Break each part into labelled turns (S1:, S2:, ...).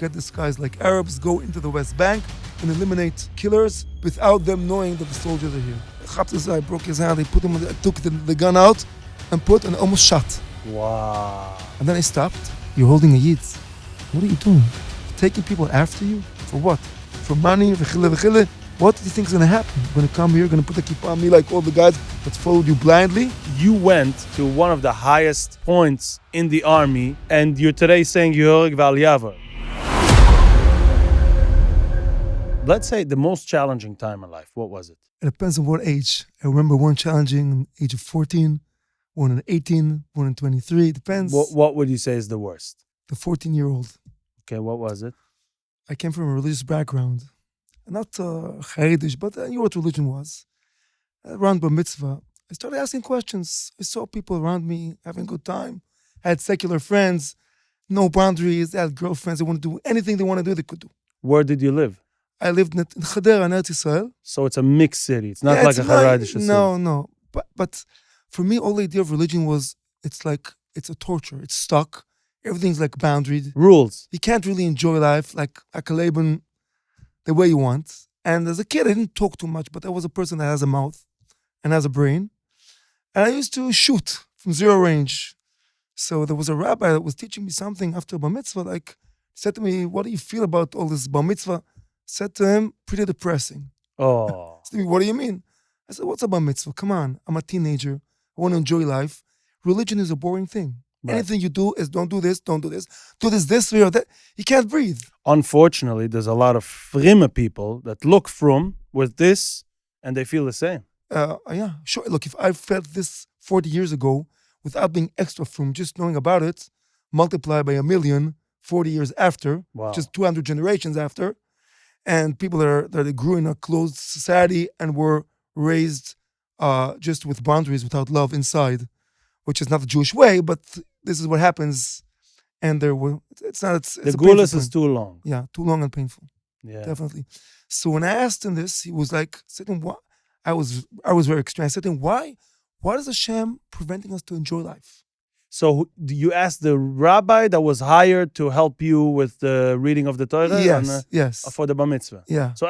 S1: get disguised like Arabs, go into the West Bank and eliminate killers without them knowing that the soldiers are here. Chopped his eye, broke his hand, they put him, took the gun out and put and almost shot.
S2: Wow.
S1: And then I stopped. You're holding a yid. What are you doing? Taking people after you? For what? For money? What do you think is going to happen? You're going to come here, you're going to put a kippah on me like all the guys that followed you blindly?
S2: You went to one of the highest points in the army, and you're today saying Yehorig Val Yavar. Let's say the most challenging time in life. What was it?
S1: It depends on what age. I remember one challenging age of 14, one at 18, one at 23. It depends.
S2: What would you say is the worst?
S1: The 14-year-old.
S2: Okay, what was it?
S1: I came from a religious background. Not Haredish, but I knew what religion was. Around Bar Mitzvah, I started asking questions. I saw people around me having a good time. I had secular friends, no boundaries. They had girlfriends. They want to do anything they want to do, they could do.
S2: Where did you live?
S1: I lived in Chadera, in Eretz Yisrael.
S2: So it's a mixed city. It's not like a Haredish city.
S1: No. But for me, all the idea of religion was, it's a torture. It's stuck. Everything's like boundaried.
S2: Rules.
S1: You can't really enjoy life like a Laban the way you want. And as a kid, I didn't talk too much, but I was a person that has a mouth and has a brain. And I used to shoot from zero range. So there was a rabbi that was teaching me something after Bar Mitzvah, like, said to me, what do you feel about all this Bar Mitzvah? Said to him, pretty depressing.
S2: Oh.
S1: Said to me, what do you mean? I said, what's a Bar Mitzvah? Come on, I'm a teenager. I want to enjoy life. Religion is a boring thing. Right. Anything you do is don't do this, do this way or that. You can't breathe.
S2: Unfortunately, there's a lot of frima people that look from with this and they feel the same.
S1: Yeah, sure. Look, if I felt this 40 years ago without being extra from just knowing about it, multiply by 1,000,000 40 years after, just 200 generations after, and people that grew in a closed society and were raised just with boundaries, without love inside, which is not the Jewish way, but this is what happens. And the
S2: gulas is too long.
S1: Yeah, too long and painful.
S2: Yeah,
S1: definitely. So when I asked him this, he was like, "What?" I was very extreme. I said to him, "Why is Hashem preventing us to enjoy life?"
S2: So you asked the rabbi that was hired to help you with the reading of the Torah?
S1: Yes.
S2: For the Bar Mitzvah?
S1: Yeah.
S2: So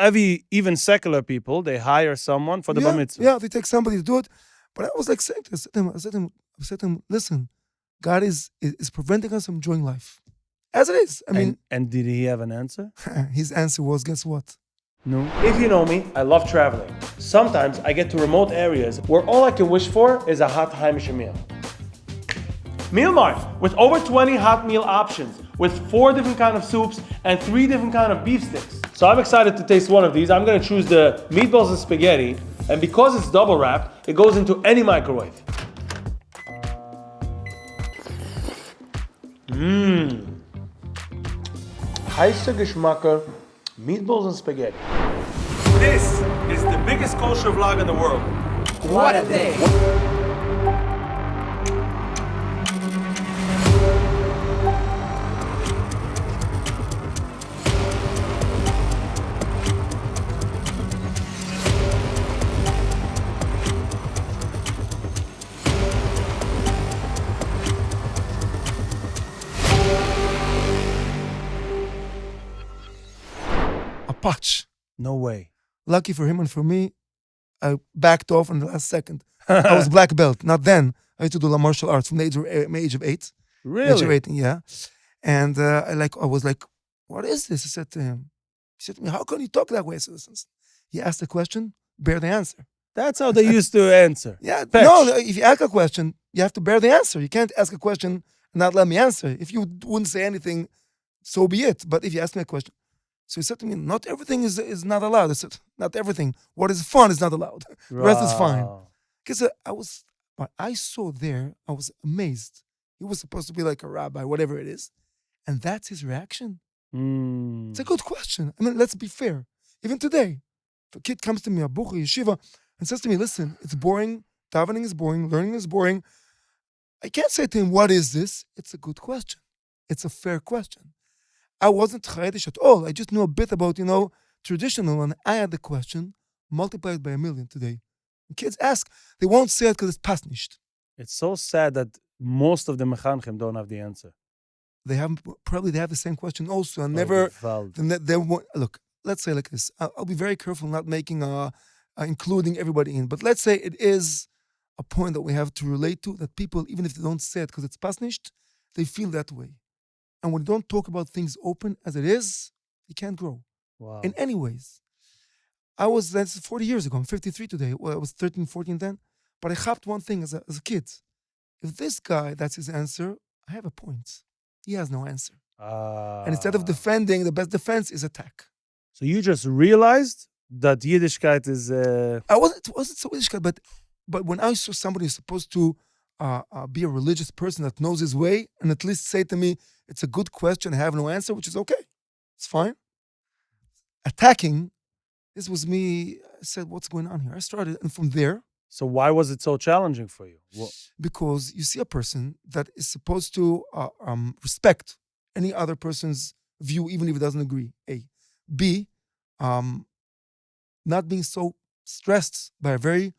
S2: even secular people, they hire someone for the Bar Mitzvah?
S1: Yeah, they take somebody to do it. But I was like saying to him, I said to him, listen, God is preventing us from enjoying life. As it is. I mean.
S2: And did he have an answer?
S1: His answer was, guess what?
S2: No. If you know me, I love traveling. Sometimes I get to remote areas where all I can wish for is a hot Haimisha meal. Meal Mart, with over 20 hot meal options, with 4 different kind of soups and 3 different kind of beef sticks. So I'm excited to taste one of these. I'm gonna choose the meatballs and spaghetti, and because it's double wrapped, it goes into any microwave. Heiße Geschmacker, meatballs and spaghetti. This is the biggest kosher vlog in the world.
S3: What a day!
S1: Patch.
S2: No way.
S1: Lucky for him and for me, I backed off in the last second. I was black belt. Not then. I used to do martial arts from the age of 8.
S2: Really?
S1: Age of 8, yeah. And I was like, what is this? I said to him. He said to me, how can you talk that way? I said, listen. He asked the question, bear the answer.
S2: That's how they used to answer.
S1: Yeah. No, if you ask a question, you have to bear the answer. You can't ask a question and not let me answer. If you wouldn't say anything, so be it. But if you ask me a question. So he said to me, not everything is not allowed. I said, not everything. What is fun is not allowed. The rest is fine. Because what I saw there, I was amazed. He was supposed to be like a rabbi, whatever it is. And that's his reaction. It's a good question. I mean, let's be fair. Even today, if a kid comes to me, a bucher, yeshiva, and says to me, listen, it's boring, davening is boring, learning is boring. I can't say to him, what is this? It's a good question. It's a fair question. I wasn't Haredish at all. I just knew a bit about, traditional, and I had the question multiplied by 1,000,000 today. And kids ask, they won't say it because it's pasnished.
S2: It's so sad that most of the mechanchim don't have the answer.
S1: they have the same question also, and
S2: Oh,
S1: never.
S2: gewalt.
S1: They won't look. Let's say like this. I'll be very careful not making including everybody in. But let's say it is a point that we have to relate to, that people, even if they don't say it because it's pasnished, they feel that way. And when you don't talk about things open as it is, you can't grow
S2: Wow.
S1: in any ways. That's 40 years ago. I'm 53 today. Well, I was 13, 14 then. But I hopped one thing as a kid. If this guy, that's his answer, I have a point. He has no answer. And instead of defending, the best defense is attack.
S2: So you just realized that Yiddishkeit is...
S1: It wasn't so Yiddishkeit, but when I saw somebody who's supposed to be a religious person that knows his way and at least say to me, it's a good question, I have no answer, which is okay. It's fine. Attacking, this was me. I said, what's going on here? I started, and from there...
S2: So why was it so challenging for you?
S1: Because you see a person that is supposed to respect any other person's view, even if it doesn't agree, A. B, not being so stressed by a very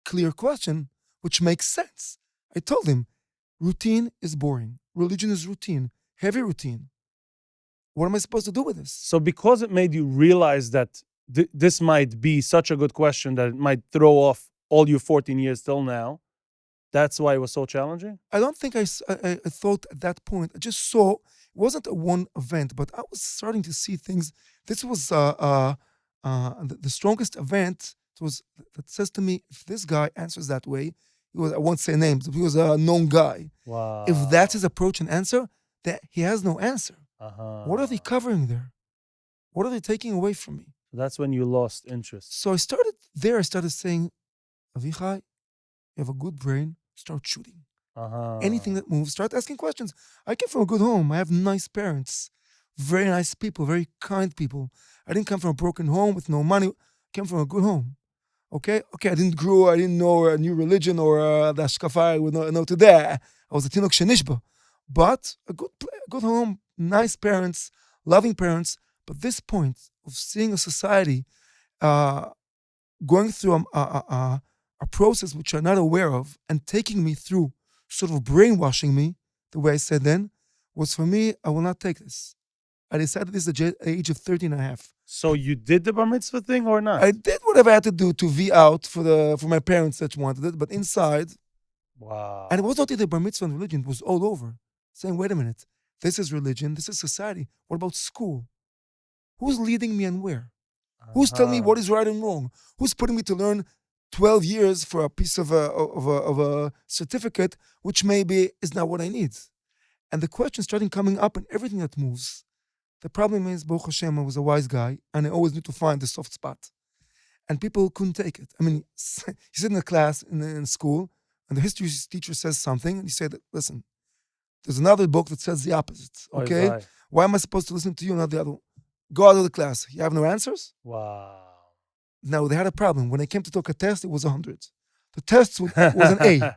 S1: clear question, which makes sense. I told him, routine is boring. Religion is routine, heavy routine. What am I supposed to do with this?
S2: So because it made you realize that this might be such a good question that it might throw off all your 14 years till now, that's why it was so challenging?
S1: I don't think I thought at that point. I just saw, it wasn't a one event, but I was starting to see things. This was the strongest event that says to me, if this guy answers that way, I won't say names, he was a known guy.
S2: Wow.
S1: If that's his approach and answer, that he has no answer.
S2: Uh-huh.
S1: What are they covering there? What are they taking away from me?
S2: That's when you lost interest.
S1: So I started saying, Avichai, you have a good brain, start shooting.
S2: Uh-huh.
S1: Anything that moves, start asking questions. I came from a good home. I have nice parents, very nice people, very kind people. I didn't come from a broken home with no money. I came from a good home. Okay, I didn't know a new religion or the Ashkafa I would know today. I was a Tinok Shenishba. But a good home, nice parents, loving parents. But this point of seeing a society going through a process which I'm not aware of and taking me through, sort of brainwashing me, the way I said then, was for me, I will not take this. I decided this at the age of 13 and a half.
S2: So you did the bar mitzvah thing or not?
S1: I did whatever I had to do to V out for my parents that wanted it, but inside,
S2: wow.
S1: and it was not either bar mitzvah and religion, it was all over. Saying, wait a minute, this is religion, this is society. What about school? Who's leading me and where? Who's telling me what is right and wrong? Who's putting me to learn 12 years for a piece of a certificate, which maybe is not what I need? And the question started coming up in everything that moves. The problem is, Baruch Hashem, I was a wise guy, and I always knew to find the soft spot. And people couldn't take it. I mean, you sit in a class in school, and the history teacher says something, and you say, listen, there's another book that says the opposite, okay?
S2: Oy,
S1: why am I supposed to listen to you, not the other one? Go out of the class. You have no answers?
S2: wow.
S1: Now, they had a problem. When I came to take a test, it was 100. The test was an A.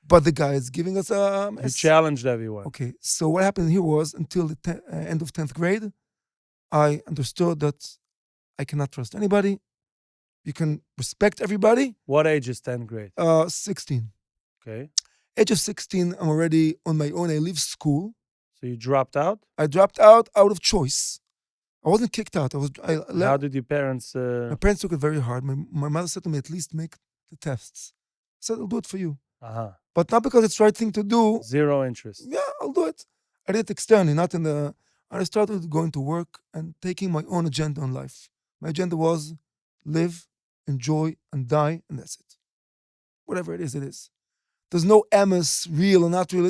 S1: But the guy is giving us a...
S2: You challenged everyone.
S1: Okay, so what happened here was, until the end of 10th grade, I understood that I cannot trust anybody. You can respect everybody.
S2: What age is 10th grade?
S1: 16.
S2: Okay.
S1: Age of 16, I'm already on my own. I leave school.
S2: So you dropped out?
S1: I dropped out of choice. I wasn't kicked out.
S2: How did your parents...
S1: My parents took it very hard. My mother said to me, at least make the tests. I said, I'll do it for you.
S2: Uh-huh.
S1: But not because it's the right thing to do.
S2: Zero interest.
S1: Yeah, I'll do it. I did it externally, not in the... I started going to work and taking my own agenda in life. My agenda was live, enjoy, and die, and that's it. Whatever it is, it is. There's no emes, real or not real.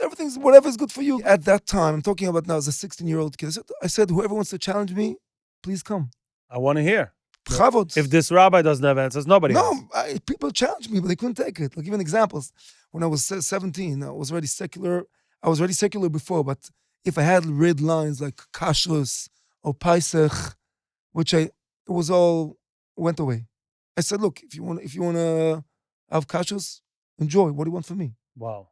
S1: Everything's whatever's good for you. At that time, I'm talking about now as a 16-year-old kid. I said, whoever wants to challenge me, please come.
S2: I want to hear.
S1: Chavod.
S2: If this rabbi doesn't have answers, nobody has.
S1: People challenged me, but they couldn't take it. I'll give you examples. When I was 17, I was already secular. I was already secular before, but if I had red lines like kashrus or paisach, it was all went away. I said, look, if you want to have kashrus, enjoy. What do you want from me?
S2: Wow.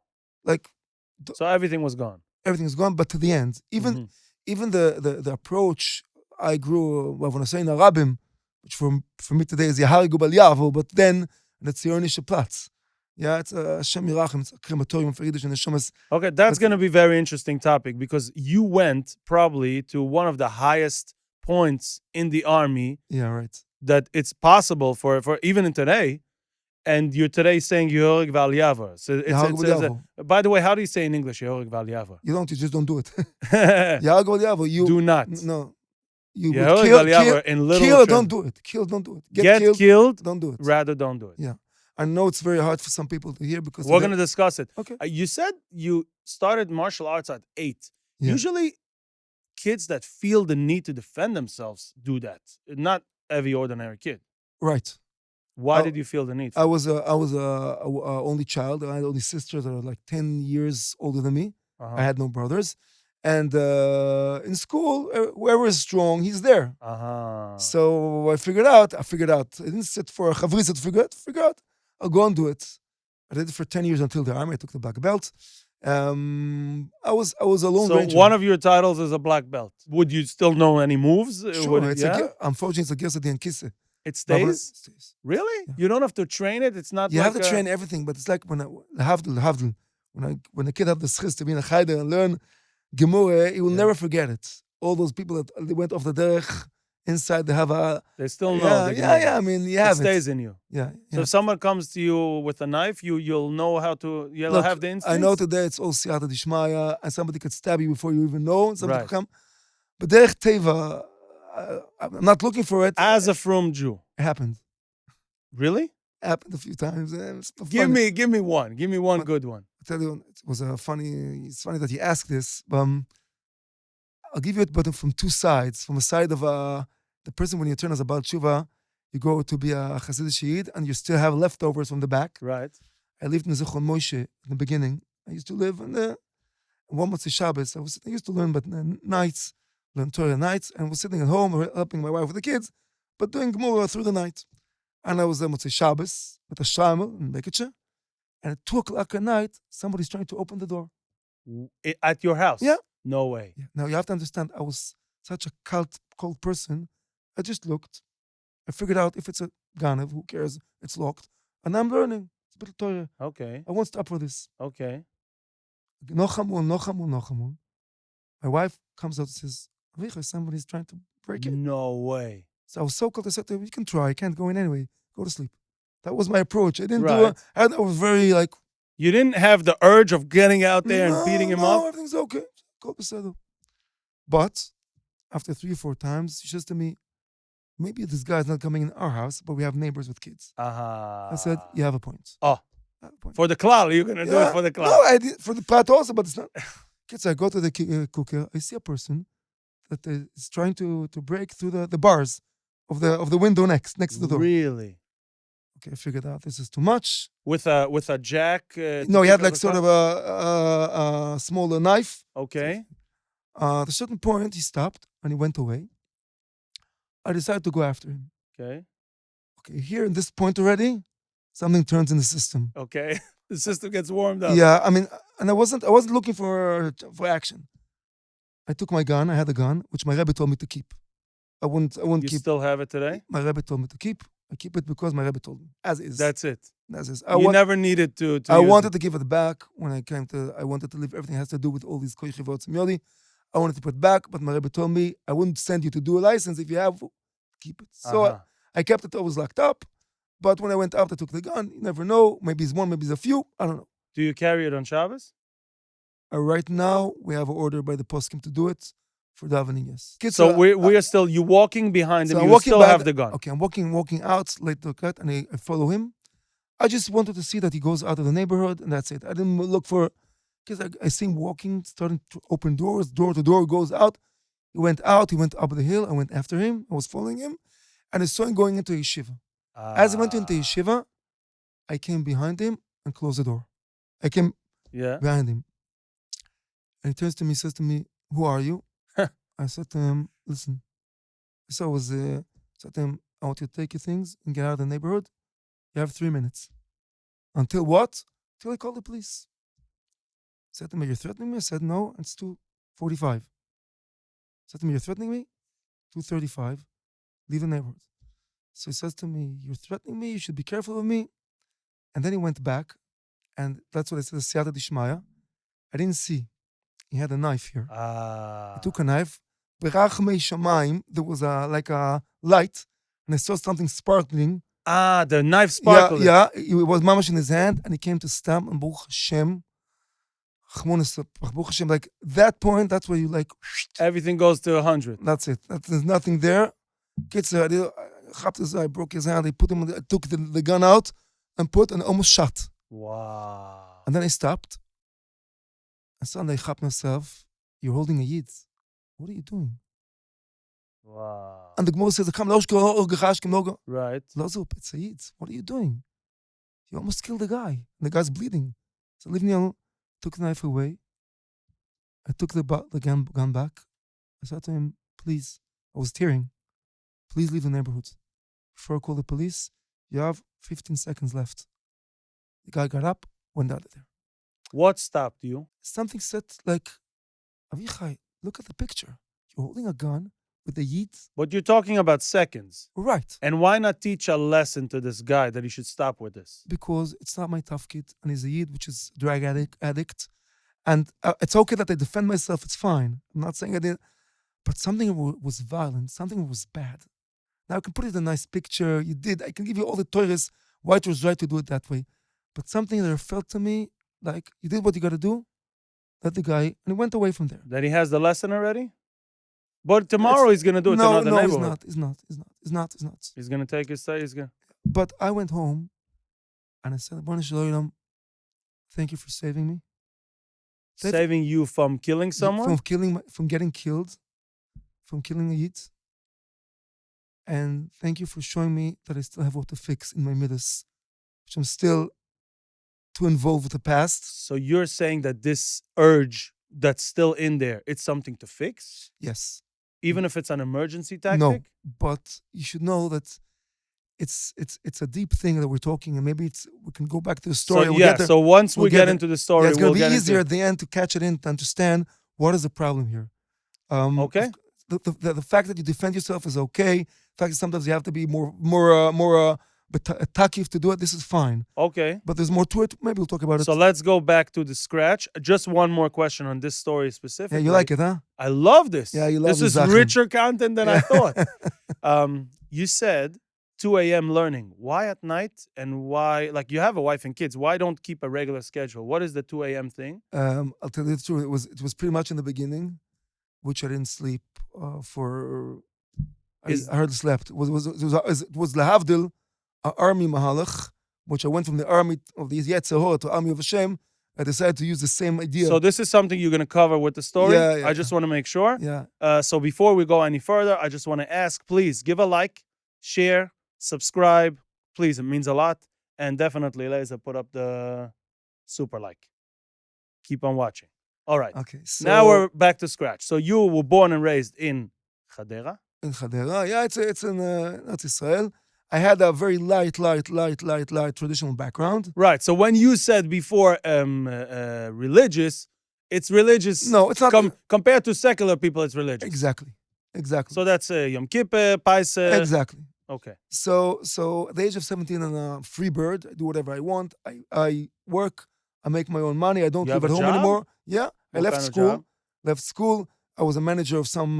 S1: So
S2: everything was gone.
S1: Everything's gone, but to the end. Even the approach I grew, when I say in Arabim, which for me today is Yahari Gubal Yavu, but then that's the Ernische Platz. Yeah, it's a Hashem Yirachem. It's a crematorium for Yiddish and Neshamas.
S2: Okay, that's
S1: But-
S2: going to be very interesting topic because you went probably to one of the highest points in the army
S1: Yeah, right.
S2: that it's possible for even in today, and you're today saying Yehorig Val Yavar. So
S1: Yehorig Val Yavar.
S2: by the way, how do you say in English Yehorig Val Yavar?
S1: You just don't do it. Yehorig Val Yavar. You
S2: Do not.
S1: No. You would
S2: Yehorig Val Yavar in little
S1: kill or
S2: trans-
S1: don't do it. Kill, don't do it.
S2: Get killed,
S1: don't do it.
S2: rather don't do it.
S1: Yeah. I know it's very hard for some people to hear because
S2: We're going to discuss it.
S1: Okay.
S2: You said you started martial arts at 8.
S1: Yeah.
S2: Usually, kids that feel the need to defend themselves do that. Not every ordinary kid.
S1: Right.
S2: Why did you feel the need?
S1: I was a only child. I had only sisters that are like 10 years older than me.
S2: Uh-huh.
S1: I had no brothers. And in school, whoever is strong, he's there.
S2: Uh-huh.
S1: So I figured out. I didn't sit for a chavris to figure out. I'll go and do it. I did it for 10 years until the army. I took the black belt. I was a lone
S2: So
S1: ranger.
S2: one of your titles is a black belt. Would you still know any moves?
S1: Sure, unfortunately, it's a gersa and kisse.
S2: It stays? Really?
S1: Yeah.
S2: You don't have to train it? It's not
S1: You
S2: like
S1: have to train everything, but it's like when a kid have the schis to be in a chayder and learn Gemurah, he will never forget it. All those people that they went off the derech, inside they have a...
S2: They still know.
S1: Yeah, I mean, you
S2: It
S1: have
S2: stays in you.
S1: Yeah.
S2: So if someone comes to you with a knife, you'll know how to, you'll have the instinct?
S1: I know today it's all siyata dishmaya, and somebody could stab you before you even know, and somebody
S2: Right.
S1: could come. But derech teva, I'm not looking for it.
S2: As a frum Jew.
S1: It happened.
S2: Really?
S1: Happened a few times. It's
S2: Give
S1: funny.
S2: me one. Give me one good one.
S1: I'll tell you, it's funny that you ask this. I'll give you it, but from two sides. From a side of the person, when you turn as a Baal Tshuva, you go to be a Hasidic Yid, and you still have leftovers from the back.
S2: Right.
S1: I lived in Zichron Moshe in the beginning. I used to live in one Motzei Shabbos. I used to learn, but nights, learn Torah nights, and was sitting at home helping my wife with the kids, but doing Gemurah through the night. And I was there Motzei Shabbos with a Shramel in Beketche, and at 2 o'clock at night, somebody's trying to open the door.
S2: At your house?
S1: Yeah.
S2: No way.
S1: Yeah. Now you have to understand, I was such a cold person. I just looked. I figured out if it's a Ganev, who cares? It's locked. And I'm learning. It's a bit of Torah.
S2: Okay.
S1: I won't stop for this.
S2: Okay.
S1: No chamun. My wife comes out and says, Avichai, somebody's trying to break it.
S2: No way.
S1: So I was so cold. I said to her, you can try. I can't go in anyway. Go to sleep. That was my approach. I didn't
S2: Right.
S1: I was very like...
S2: You didn't have the urge of getting out there and beating him up?
S1: No, everything's okay. Go beseder. But after 3 or 4 times, she says to me, maybe this guy's not coming in our house, but we have neighbors with kids. I said, you have a point.
S2: Oh.
S1: I have a point.
S2: For the klal, you're going to do it for the klal.
S1: No, I did for the prat also, but it's not. Kids, I go to the cooker. I see a person that is trying to break through the bars of the window next to the door.
S2: Really?
S1: Okay, I figured out this is too much.
S2: With a jack?
S1: No, he had like sort of a smaller knife.
S2: Okay.
S1: At a certain point, he stopped and he went away. I decided to go after him.
S2: Okay.
S1: Okay, here in this point already, something turns in the system.
S2: Okay. The system gets warmed up.
S1: Yeah, I mean, and I wasn't looking for action. I took my gun. I had a gun, which my Rebbe told me to keep. I wouldn't
S2: You
S1: keep.
S2: still have it today?
S1: My Rebbe told me to keep. I keep it because my Rebbe told me, as is.
S2: That's it.
S1: As is.
S2: You never needed to
S1: I
S2: use
S1: wanted
S2: it.
S1: to give it back when I came to. I wanted to leave everything has to do with all these koichivot yodi. I wanted to put it back, but my Rebbe told me I wouldn't send you to do a license if you have. Keep it. So
S2: Uh-huh.
S1: I kept it always locked up. But when I went out, I took the gun. You never know. Maybe it's one, maybe it's a few. I don't know.
S2: Do you carry it on Shabbos?
S1: Right now, we have an order by the poskim to do it for davening. Yes. Kids,
S2: So we are still, you walking behind him,
S1: I'm
S2: you
S1: walking
S2: still
S1: by
S2: have the gun.
S1: Okay, I'm walking out late to cut, and I follow him. I just wanted to see that he goes out of the neighborhood, and that's it. I didn't look for, because I see him walking, starting to open doors, door to door, goes out. He went out, he went up the hill. I went after him. I was following him, and I saw him going into yeshiva. As I went into yeshiva, I came behind him and closed the door. I came behind him. And he turns to me, says to me, who are you? I said to him, listen. So I said to him, I want you to take your things and get out of the neighborhood. You have 3 minutes. Until what? Till I call the police. He said to me, you're threatening me? I said, no, it's 2:45. Said to me, you're threatening me? 2:35. Leave the neighborhood. So he says to me, you're threatening me? You should be careful of me. And then he went back And that's what I said, Siyata Dishmaya. I didn't see. He had a knife here. He took a knife. Berachmei Shamayim, there was like a light, and I saw something sparkling.
S2: The knife sparkled.
S1: Yeah, it was mamash in his hand, and he came to stab, and Baruch Hashem, Baruch Hashem, like that point, that's where you like...
S2: Everything goes to 100.
S1: That's it. There's nothing there. I broke his hand, I put him, I took the gun out, and almost shot.
S2: Wow.
S1: And then I stopped. And suddenly I chapped myself, you're holding a yid. What are you doing?
S2: Wow.
S1: And the Gemara says, right. It's a yid. What are you doing? You almost killed the guy. And the guy's bleeding. So Livni took the knife away. I took the gun back. I said to him, please, I was tearing. Please leave the neighborhood. Before I call the police, you have 15 seconds left. The guy got up, went out of there.
S2: What stopped you?
S1: Something said like, Avichai, look at the picture. You're holding a gun with the yid.
S2: But you're talking about seconds.
S1: Right.
S2: And why not teach a lesson to this guy that he should stop with this?
S1: Because it's not my tafkid, and he's a yid, which is a drug addict. And it's okay that I defend myself, it's fine. I'm not saying I didn't. But something was violent, something was bad. Now I can put it in a nice picture, you did, I can give you all the Torahs, why it was right to do it that way. But something that felt to me, like, you did what you got to do, let the guy, and he went away from there.
S2: That he has the lesson already? But tomorrow he's going to do it to another neighborhood.
S1: No, he's not.
S2: He's going to take his say,
S1: But I went home, and I said, thank you for saving me.
S2: Saving you from killing someone?
S1: From getting killed, from killing a yid. And thank you for showing me that I still have what to fix in my midas, which I'm still too involved with the past.
S2: So you're saying that this urge that's still in there, it's something to fix?
S1: Yes.
S2: Even if it's an emergency tactic?
S1: No, but you should know that it's a deep thing that we're talking, and maybe we can go back to the story.
S2: So once we get into the story,
S1: it's going to be easier at the end to catch it in, to understand what is the problem here.
S2: Okay.
S1: The fact that you defend yourself is okay. The fact that sometimes you have to be more takif to do it, this is fine.
S2: Okay.
S1: But there's more to it. Maybe we'll talk about it.
S2: So let's go back to the scratch. Just one more question on this story specifically.
S1: Yeah, you like it, huh?
S2: I love this.
S1: Yeah, you love
S2: this. This is richer content than I thought. You said 2 a.m. learning. Why at night? And why, like, you have a wife and kids. Why don't keep a regular schedule? What is the 2 a.m. thing?
S1: I'll tell you the truth. It was pretty much in the beginning, which I didn't sleep for... I hardly slept. It was Lahavdil, army mahalach, which I went from the army of the Yetzirah to army of Hashem. I decided to use the same idea.
S2: So this is something you're going to cover with the story?
S1: Yeah.
S2: I just want to make sure.
S1: Yeah.
S2: So before we go any further, I just want to ask, please give a like, share, subscribe. Please, it means a lot. And definitely, Leza, put up the super like. Keep on watching. All right.
S1: Okay. So
S2: now we're back to scratch. So you were born and raised in Hadera?
S1: In Hadera. Yeah, it's in Eretz Israel. I had a very light traditional background.
S2: Right. So when you said before religious, it's religious.
S1: No, it's not.
S2: Compared to secular people, it's religious.
S1: Exactly.
S2: So that's Yom Kippur, Paisa.
S1: Exactly.
S2: Okay.
S1: So at the age of 17, I'm a free bird. I do whatever I want. I work. I make my own money. I don't live at home anymore. Yeah. I left school. I was a manager of some.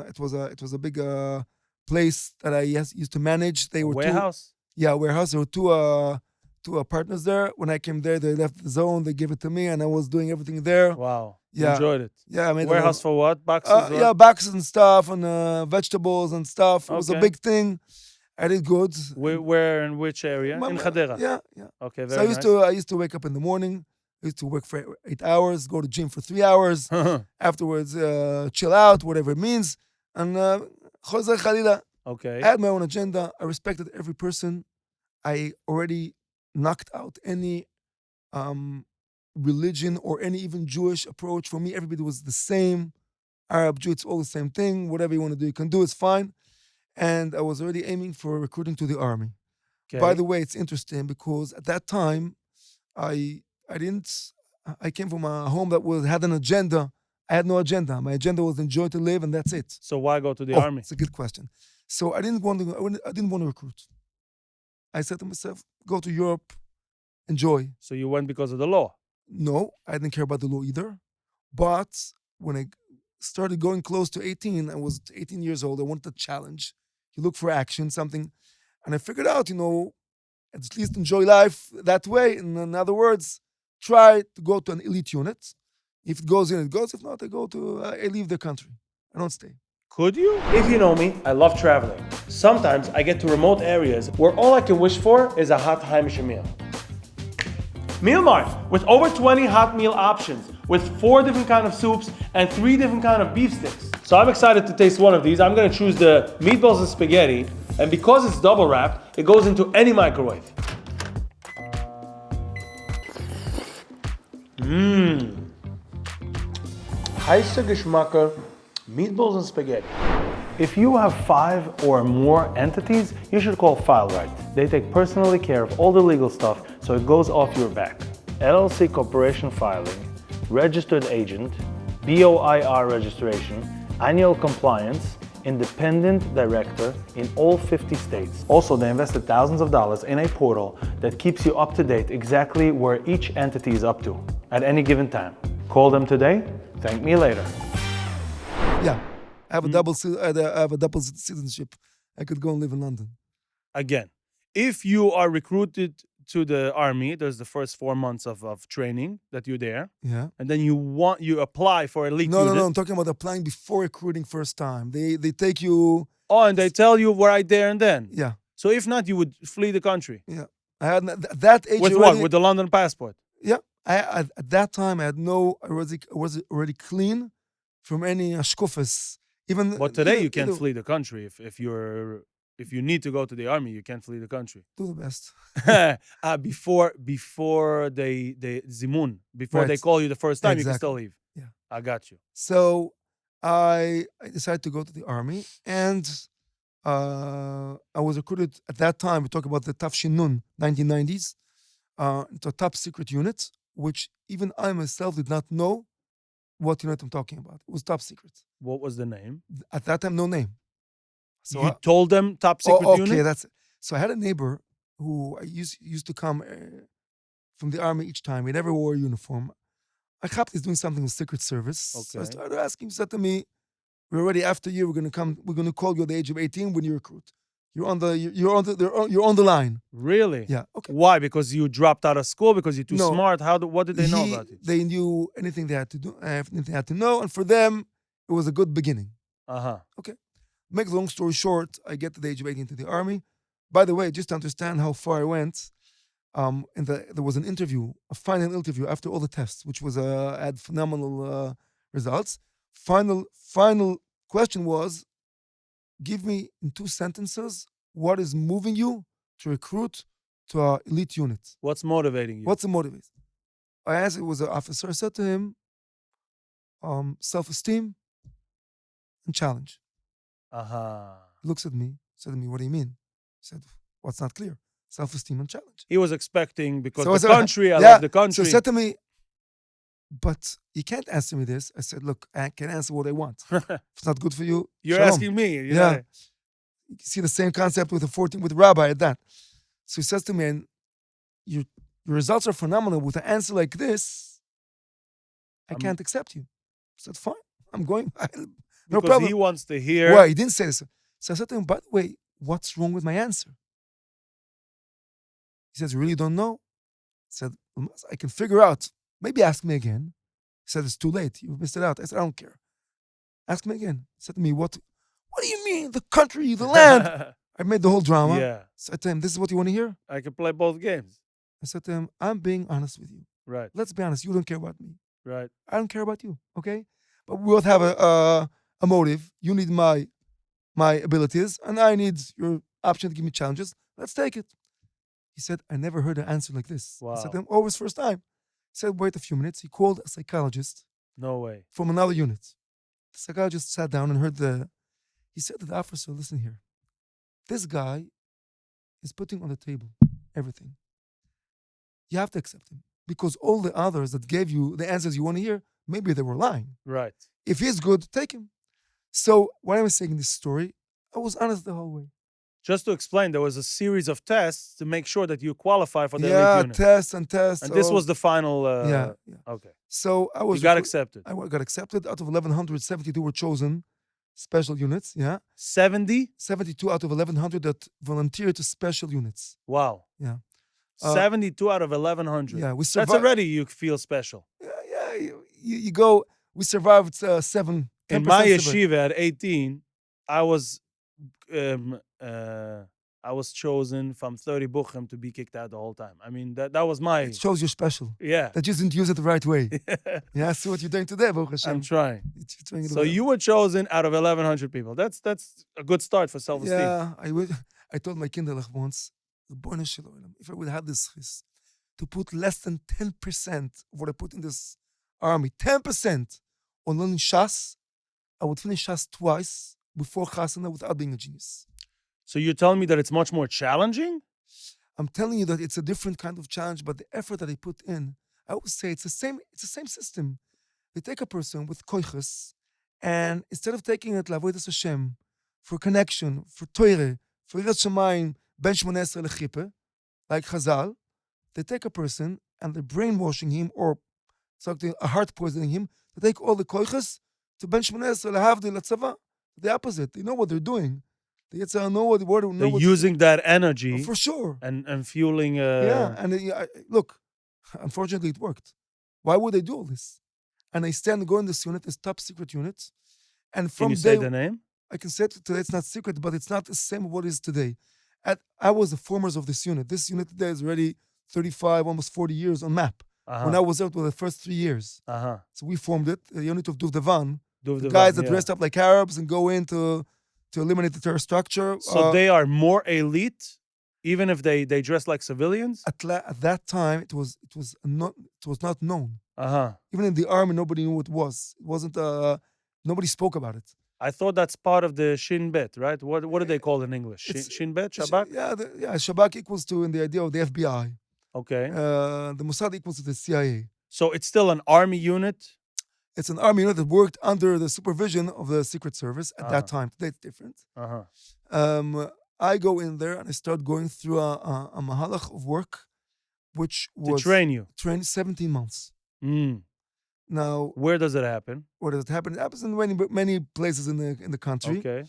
S1: It was a big place that I used to manage. They were
S2: warehouse.
S1: Warehouse. There were two partners there. When I came there, they left the zone. They gave it to me, and I was doing everything there.
S2: Wow.
S1: Yeah.
S2: Enjoyed it.
S1: Yeah. I made
S2: warehouse for what? Boxes.
S1: Yeah, boxes and stuff, and vegetables and stuff. It was a big thing. I did good.
S2: Where in which area? In Hadera.
S1: Yeah.
S2: Okay.
S1: Very nice. I used to wake up in the morning. I used to work for 8 hours, go to gym for 3 hours, afterwards chill out, whatever it means, and Chozer Chalila.
S2: Okay.
S1: I had my own agenda. I respected every person. I already knocked out any religion or any even Jewish approach. For me, everybody was the same. Arab, Jew, it's all the same thing. Whatever you want to do, you can do. It's fine. And I was already aiming for recruiting to the army. Okay. By the way, it's interesting because at that time, I came from a home that had an agenda. I had no agenda. My agenda was enjoy to live, and that's it.
S2: So why go to the army?
S1: It's a good question. So I didn't want to recruit. I said to myself, go to Europe, enjoy.
S2: So you went because of the law.
S1: No, I didn't care about the law either. But when I started going close to 18, I was 18 years old. I wanted a challenge. You look for action, something. And I figured out, at least enjoy life that way. In other words, try to go to an elite unit. If it goes in, it goes. If not, I leave the country. I don't stay.
S2: Could you? If you know me, I love traveling. Sometimes I get to remote areas where all I can wish for is a hot Hamish meal. Meal Mart, with over 20 hot meal options, with 4 different kind of soups and 3 different kind of beef sticks. So I'm excited to taste one of these. I'm gonna choose the meatballs and spaghetti, and because it's double wrapped, it goes into any microwave. Heiße Geschmacke, meatballs and spaghetti. If you have 5 or more entities, you should call FileRight. They take personally care of all the legal stuff, so it goes off your back. LLC corporation filing, registered agent, BOIR registration, annual compliance, independent director in all 50 states. Also, they invested thousands of dollars in a portal that keeps you up to date exactly where each entity is up to at any given time. Call them today, thank me later.
S1: Yeah, I have a double citizenship. I could go and live in London.
S2: Again, if you are recruited to the army, there's the first 4 months of training that you're there,
S1: Yeah.
S2: and then you apply for elite
S1: No,
S2: unit.
S1: I'm talking about applying before recruiting first time. They take you.
S2: Oh, and they tell you right there and then.
S1: Yeah,
S2: So if not, you would flee the country.
S1: yeah. I had at that age
S2: With
S1: already,
S2: what? With the London passport.
S1: Yeah, at that time I had no. I was already clean from any shkufas. Even.
S2: But today you can't
S1: either-
S2: flee the country if you need to go to the army, you can't flee the country.
S1: Do the best.
S2: Before they zimun, before they
S1: Right.
S2: call you the first time, you can
S1: Exactly.
S2: still leave.
S1: Yeah.
S2: I got you.
S1: So I decided to go to the army, and I was recruited at that time. We talk about the Tafshin Nun, 1990s, into a top secret unit, which even I myself did not know what unit I'm talking about. It was top secret.
S2: What was the name?
S1: At that time, no name. So
S2: You told them top secret
S1: okay,
S2: unit?
S1: that's it. So I had a neighbor who I used to come from the army each time. He never wore a uniform. I kept he's doing something with Secret Service. So I
S2: Okay.
S1: started asking. He said to me, "We're already after you. We're gonna call you at the age of 18 when you recruit. You're on the line."
S2: Really?
S1: Yeah. Okay.
S2: Why? Because you dropped out of school? Because you're too
S1: No.
S2: smart? What did they know about you?
S1: They knew anything they had to do, anything they had to know, and for them, it was a good beginning.
S2: Uh-huh.
S1: Make the long story short, I get to the age of 18 to the army. By the way, just to understand how far I went, there was an interview, a final interview after all the tests, which was had phenomenal results. Final question was, give me in 2 sentences what is moving you to recruit to our elite unit.
S2: What's motivating you?
S1: What's the motive? I asked, it was an officer. I said to him, self-esteem and challenge.
S2: Uh-huh.
S1: He looks at me, said to me, "What do you mean?" I said, "What's not clear? Self-esteem and challenge."
S2: He was expecting because
S1: So I
S2: the
S1: said,
S2: country, I
S1: yeah,
S2: love the
S1: So
S2: country.
S1: he said to me, "But you can't answer me this." I said, "Look, I can answer what I want. If it's not good for you,
S2: You're
S1: shalom."
S2: asking me. You
S1: Yeah.
S2: know?
S1: You can see the same concept with with Rabbi at that. So he says to me, "And your results are phenomenal. With an answer like this, I can't accept you." I said, "Fine, I'm going." No
S2: Because
S1: problem.
S2: he wants to hear.
S1: Why? He didn't say this. So I said to him, "By the way, what's wrong with my answer?" He says, "You really don't know?" I said, "I can figure out. Maybe ask me again." He said, "It's too late. You've missed it out." I said, "I don't care. Ask me again." He said to me, What do you mean? The country, the land?" I made the whole drama.
S2: Yeah.
S1: So I told him, "This is what you want to hear?"
S2: I can play both games.
S1: I said to him, "I'm being honest with you.
S2: Right.
S1: Let's be honest. You don't care about me.
S2: Right.
S1: I don't care about you. Okay? But we both have a motive. You need my abilities, and I need your option to give me challenges. Let's take it." He said, "I never heard an answer like this." I said to him, "Oh, it's first time." He said, "Wait a few minutes." He called a psychologist
S2: No way.
S1: from another unit. The psychologist sat down and he said to the officer, "Listen here. This guy is putting on the table everything. You have to accept him. Because all the others that gave you the answers you want to hear, maybe they were lying.
S2: Right.
S1: If he's good, take him." So when I was saying this story, I was honest the whole way.
S2: Just to explain, there was a series of tests to make sure that you qualify for the elite
S1: Yeah,
S2: unit.
S1: tests and tests.
S2: And this was the final.
S1: Yeah.
S2: Okay.
S1: So I was
S2: You got accepted.
S1: I got accepted. Out of 1,172 were chosen, special units. Yeah,
S2: 70?
S1: 72 out of 1,100 that volunteered to special units.
S2: Wow.
S1: Yeah.
S2: 72 out of 1,100.
S1: Yeah, we
S2: That's
S1: survived.
S2: already you feel special.
S1: Yeah, you go. We survived 10%
S2: In my
S1: survived.
S2: yeshiva at 18, I was chosen from 30 buchim to be kicked out the whole time. I mean, that was my...
S1: It shows you're special.
S2: Yeah.
S1: That you didn't use it the right way. Yeah, see what you're doing today, Baruch Hashem.
S2: I'm trying.
S1: You're doing it
S2: So
S1: well.
S2: you were chosen out of 1,100 people. That's a good start for self-esteem.
S1: Yeah, I told my kinderlich once, if I would have this chis, to put less than 10% of what I put in this army, 10% on learning Shas, I would finish Shas twice before Chasana without being a genius.
S2: So you're telling me that it's much more challenging?
S1: I'm telling you that it's a different kind of challenge, but the effort that I put in, I always say it's the same system. They take a person with koiches, and instead of taking it l'avodas Hashem, for connection, for Torah, for Yiras Shamayim, ben 18 lechippe, like Chazal, they take a person and they're brainwashing him or something, a heart poisoning him, to take all the koiches to ben 18 lehavdi letzava. The opposite. They know what they're doing. They know what
S2: They're using that energy
S1: for sure
S2: and fueling.
S1: Yeah, and look, unfortunately, it worked. Why would they do all this? And I go in this unit, this top secret unit, and from
S2: Can you say the name?
S1: I can say it today. It's not secret, but it's not the same what it is today. I was the formers of this unit. This unit today is already 35, almost 40 years on map. When I was out with the first 3 years, so we formed it, the unit of Duvdevan. The guys that dressed up like Arabs and go in to eliminate the terror structure.
S2: So they are more elite, even if they dress like civilians?
S1: At that time, it was not known. Even in the army, nobody knew what it was. It wasn't, nobody spoke about it.
S2: I thought that's part of the Shin Bet, right? What do they call it in English? Shin Bet? Shabak?
S1: Yeah, Shabak equals to, in the idea of the FBI.
S2: Okay.
S1: The Mossad equals to the CIA.
S2: So it's still an army unit?
S1: It's an army unit that worked under the supervision of the Secret Service at that time. Today it's different. I go in there and I start going through a mahalach of work, which was...
S2: To train you?
S1: Train 17 months. Now...
S2: Where does it happen?
S1: Where does it happen? It happens in many places in the country.
S2: Okay.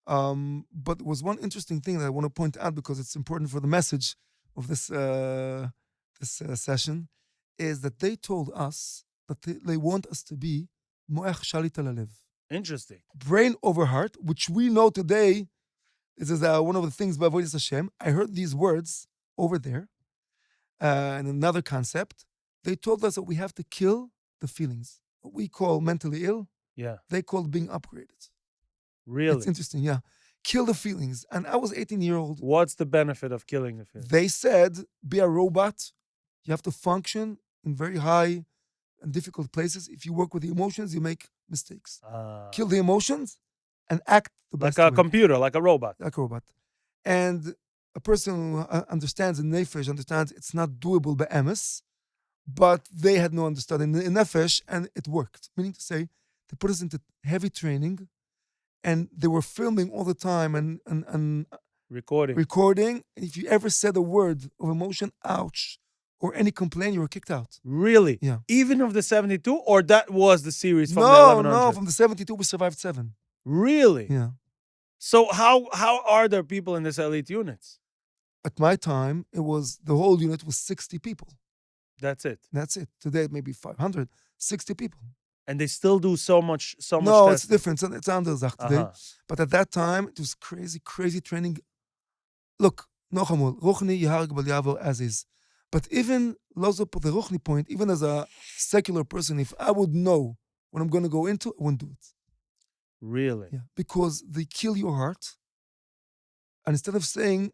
S1: But there was one interesting thing that I want to point out because it's important for the message of this session, is that they told us that they want us to be mo'ech shalit al halev.
S2: Interesting.
S1: Brain over heart, which we know today is one of the things by Avodas Hashem. I heard these words over there, and another concept. They told us that we have to kill the feelings. What we call mentally ill, they call being upgraded.
S2: Really?
S1: It's interesting, yeah. Kill the feelings. And I was 18-year-old.
S2: What's the benefit of killing the feelings?
S1: They said, be a robot. You have to function in very high and difficult places. If you work with the emotions, you make mistakes. Kill the emotions and act the best
S2: Like a
S1: way.
S2: computer, like a robot.
S1: Like a robot. And a person who understands in Nefesh, understands it's not doable by emes, but they had no understanding in Nefesh, and it worked. Meaning to say, they put us into heavy training, and they were filming all the time and recording. If you ever said a word of emotion, ouch, or any complaint, you were kicked out.
S2: Really?
S1: Yeah.
S2: Even of the 72, or that was the series from the 1100?
S1: No, from the 72, we survived 7.
S2: Really?
S1: Yeah.
S2: So how are there people in this elite units?
S1: At my time, the whole unit was 60 people.
S2: That's it?
S1: That's it. Today, it may be 500, 60 people.
S2: And they still do so much
S1: No,
S2: testing.
S1: it's different. It's under Zach today. But at that time, it was crazy training. Look, Nochamul, Ruchni Yehar Gbal Yavor as is. But even Lozop, the Ruchni point, even as a secular person, if I would know what I'm going to go into, I wouldn't do it.
S2: Really?
S1: Yeah. Because they kill your heart. And instead of saying,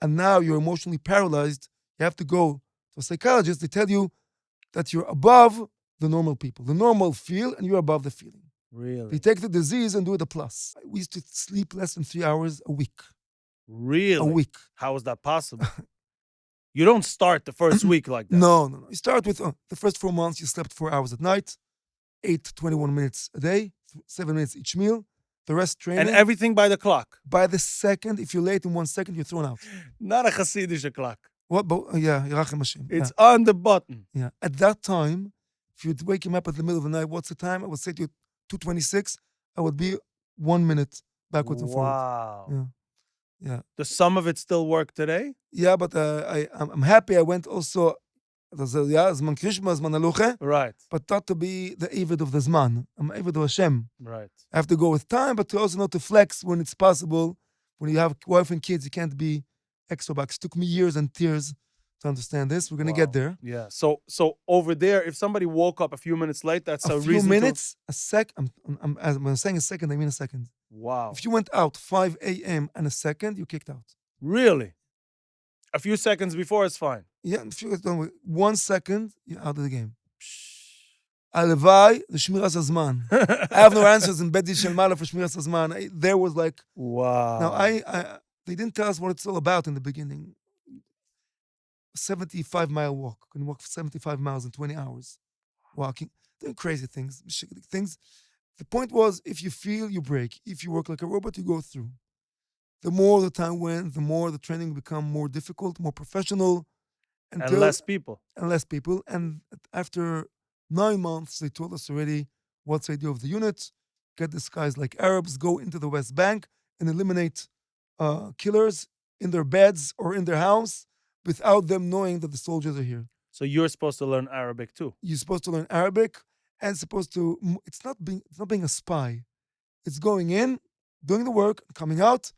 S1: and now you're emotionally paralyzed, you have to go to a psychologist, they tell you that you're above the normal people. The normal feel, and you're above the feeling.
S2: Really?
S1: They take the disease and do it a plus. We used to sleep less than 3 hours a week.
S2: Really?
S1: A week.
S2: How is that possible? You don't start the first week like that.
S1: No. You start with the first 4 months, you slept 4 hours at night, 8 to 21 minutes a day, 7 minutes each meal. The rest training.
S2: And everything by the clock.
S1: By the second, if you're late in 1 second, you're thrown out.
S2: Not a Hasidic clock.
S1: What? Yeah, Yerachem Hashem.
S2: It's on the button.
S1: Yeah. At that time, if you'd wake him up at the middle of the night, what's the time? I would say to you 2:26. I would be 1 minute backwards and forward.
S2: Wow.
S1: Yeah.
S2: Does some of it still work today?
S1: Yeah, but I'm happy I went also. Zman Krishma, Zman Aluche,
S2: Right.
S1: but not to be the Avid of the Zman. I'm Avid of Hashem.
S2: Right.
S1: I have to go with time, but to also not to flex when it's possible. When you have wife and kids, you can't be extra bucks. It took me years and tears to understand this. We're going to get there.
S2: Yeah. So over there, if somebody woke up a few minutes late, that's a
S1: few
S2: reason
S1: minutes, a sec. When I'm saying a second, I mean a second.
S2: Wow.
S1: If you went out 5 a.m. and a second, you're kicked out.
S2: Really? A few seconds before is fine.
S1: Yeah, if you get done with 1 second, you're out of the game. Alevai, the Shmiras Hazman. I have no answers in Bedi Shel Mala for Shmiras Hazman. There was like,
S2: wow.
S1: Now they didn't tell us what it's all about in the beginning. 75-mile walk. Can walk 75 miles in 20 hours. Walking, doing crazy things. The point was, if you feel, you break. If you work like a robot, you go through. The more the time went, the more the training become more difficult, more professional.
S2: And less people.
S1: And after 9 months, they told us already what's the idea of the unit. Get these guys like Arabs, go into the West Bank and eliminate killers in their beds or in their house without them knowing that the soldiers are here.
S2: So you're supposed to learn Arabic too?
S1: You're supposed to learn Arabic and it's not being a spy. It's going in, doing the work, coming out,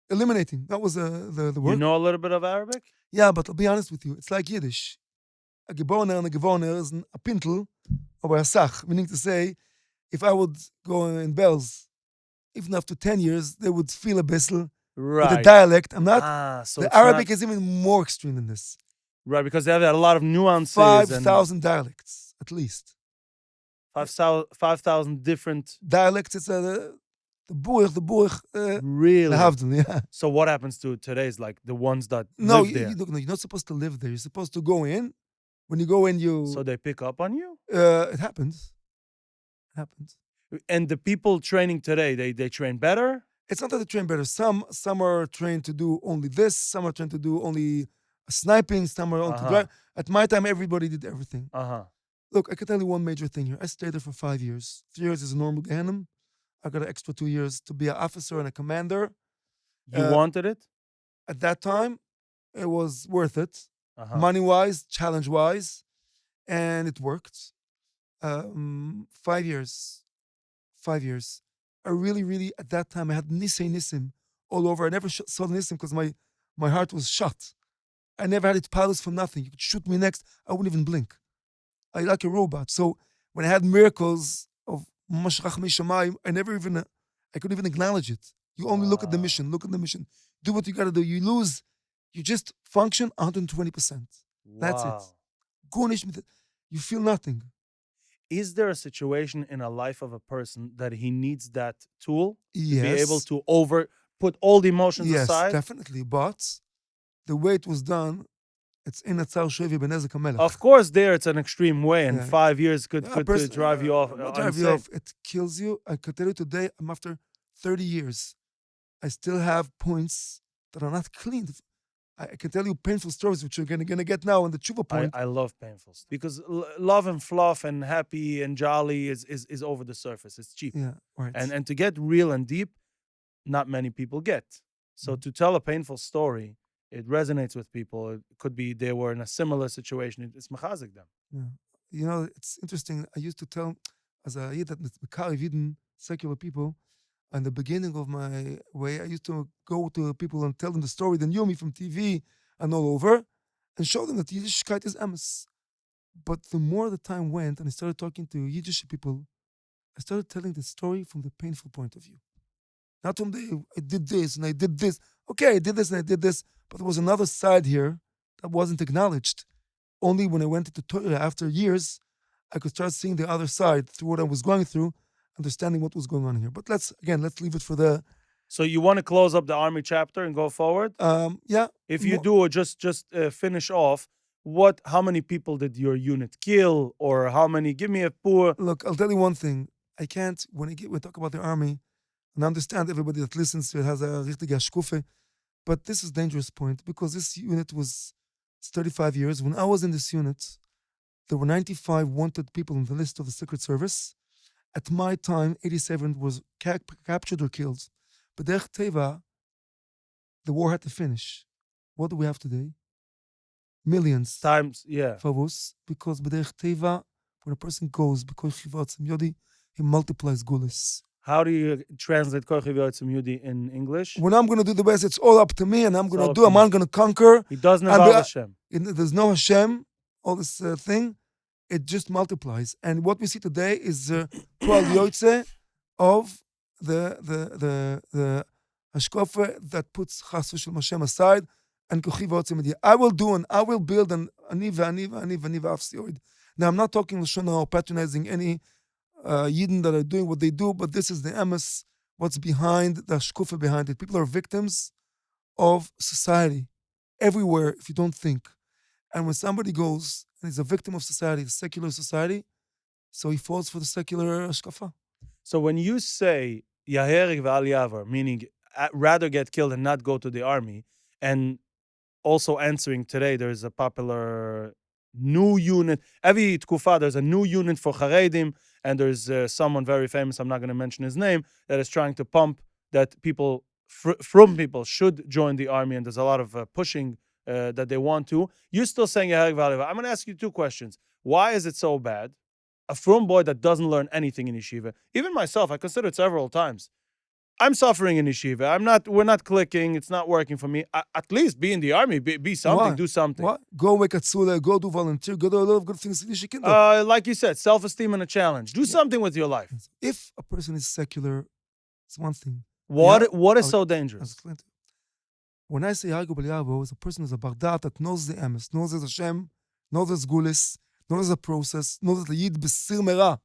S1: eliminating. That was the work.
S2: You know a little bit of Arabic?
S1: Yeah, but I'll be honest with you. It's like Yiddish. A geboner and a gewoner is a pintel or a sach, meaning to say, if I would go in bells, even after 10 years, they would feel a bissel with the dialect. I'm not.
S2: So
S1: the Arabic is even more extreme than this.
S2: Right, because they have a lot of nuances.
S1: 5,000 dialects, at least.
S2: 5,000 different
S1: dialects. It's the Burg.
S2: Really?
S1: Yeah.
S2: So what happens to today's, like the ones that
S1: live
S2: there?
S1: No, you're not supposed to live there. You're supposed to go in. When you go in,
S2: So they pick up on you?
S1: It happens.
S2: And the people training today, they train better?
S1: It's not that they train better. Some are trained to do only this. Some are trained to do only sniping. Some are on to drive. At my time, everybody did everything. Look, I can tell you one major thing here. I stayed there for 5 years. 3 years is a normal Gehenim. I got an extra 2 years to be an officer and a commander.
S2: You wanted it?
S1: At that time, it was worth it. Money-wise, challenge-wise. And it worked. 5 years. 5 years. I really, at that time, I had Nisim all over. I never saw Nisim because my heart was shut. I never had it pilots for nothing. You could shoot me next. I wouldn't even blink. I like a robot. So when I had miracles of Mashrach Mishamayim, I couldn't even acknowledge it. You only look at the mission. Do what you got to do. You just function 120%. That's it. You feel nothing.
S2: Is there a situation in a life of a person that he needs that tool to
S1: Yes.
S2: be able to put all the emotions aside?
S1: Yes, definitely. But the way it was done, it's in a tzar shevi benezek hamelech.
S2: Of course, there it's an extreme way, and 5 years could drive you off.
S1: Drive you off. It kills you. I could tell you today, I'm after 30 years. I still have points that are not clean. I can tell you painful stories, which you're going to get now on the tshuva point.
S2: I love painful stuff because love and fluff and happy and jolly is over the surface. It's cheap.
S1: Yeah, right.
S2: And to get real and deep, not many people get. So to tell a painful story, it resonates with people. It could be they were in a similar situation. It's mechazik them.
S1: Yeah. You know, it's interesting. I used to tell, as a yid, that Yidden, secular people, in the beginning of my way, I used to go to people and tell them the story they knew me from TV and all over, and show them that Yiddishkeit is emes. But the more the time went, and I started talking to Yiddish people, I started telling the story from the painful point of view. Not from I did this and I did this. Okay, I did this and I did this, but there was another side here that wasn't acknowledged. Only when I went into Torah after years, I could start seeing the other side through what I was going through, understanding what was going on here. But let's leave it for the...
S2: So you want to close up the army chapter and go forward?
S1: Yeah.
S2: If you do, just finish off. How many people did your unit kill, or how many? Give me a poor.
S1: Look, I'll tell you one thing. I can't. When we talk about the army, And I understand everybody that listens to it has a richtige Ashkufe, but this is a dangerous point because this unit was 35 years. When I was in this unit, there were 95 wanted people on the list of the Secret Service. At my time, 87 was captured or killed. But Derech Teva, the war had to finish. What do we have today? Millions.
S2: Times, yeah.
S1: Favus, because B'derech Teva, when a person goes, because Chivatzim Yodi, he multiplies gulis.
S2: How do you translate Koich V'yotzim Yudi in English?
S1: When I'm going to do the best, it's all up to me, and I'm
S2: It's
S1: going
S2: all
S1: to
S2: up
S1: do.
S2: to
S1: I'm
S2: you.
S1: not going to conquer.
S2: He doesn't
S1: And
S2: involve Hashem.
S1: There's no Hashem, all this thing. It just multiplies. And what we see today is Poal Yotze of the Hashkofa that puts Chas V'Shalom Hashem aside and Kochi V'Otzim Media. I will do and I will build an Ani Afsioid. Now, I'm not talking Lashon or patronizing any Yidden that are doing what they do, but this is the emes, what's behind, the Hashkofa behind it. People are victims of society everywhere if you don't think. And when somebody goes and is a victim of society, the secular society, so he falls for the secular Hashkafa.
S2: So when you say Yaherig V'al Yavar, meaning rather get killed and not go to the army, and also answering today, there's a popular new unit. Every tkufa, there's a new unit for Charedim, and there's someone very famous, I'm not going to mention his name, that is trying to pump that people, from people, should join the army, and there's a lot of pushing that they want to. You're still saying Yaherig V'al Yavar. I'm going to ask you two questions. Why is it so bad? A frum boy that doesn't learn anything in yeshiva, even myself, I considered several times. I'm suffering in yeshiva. We're not clicking. It's not working for me. At least be in the army. Be something.
S1: Why?
S2: Do something.
S1: What? Go make a tzula, go do volunteer, go do a lot of good things.
S2: Like you said, self-esteem and a challenge. Do something with your life.
S1: If a person is secular, it's one thing.
S2: What is so dangerous?
S1: When I say Yahagu B'Yavo, it's a person who's a bardat that knows the emes, knows there's Hashem, knows there's gulis, knows the process, knows that the Yid b'sir mera.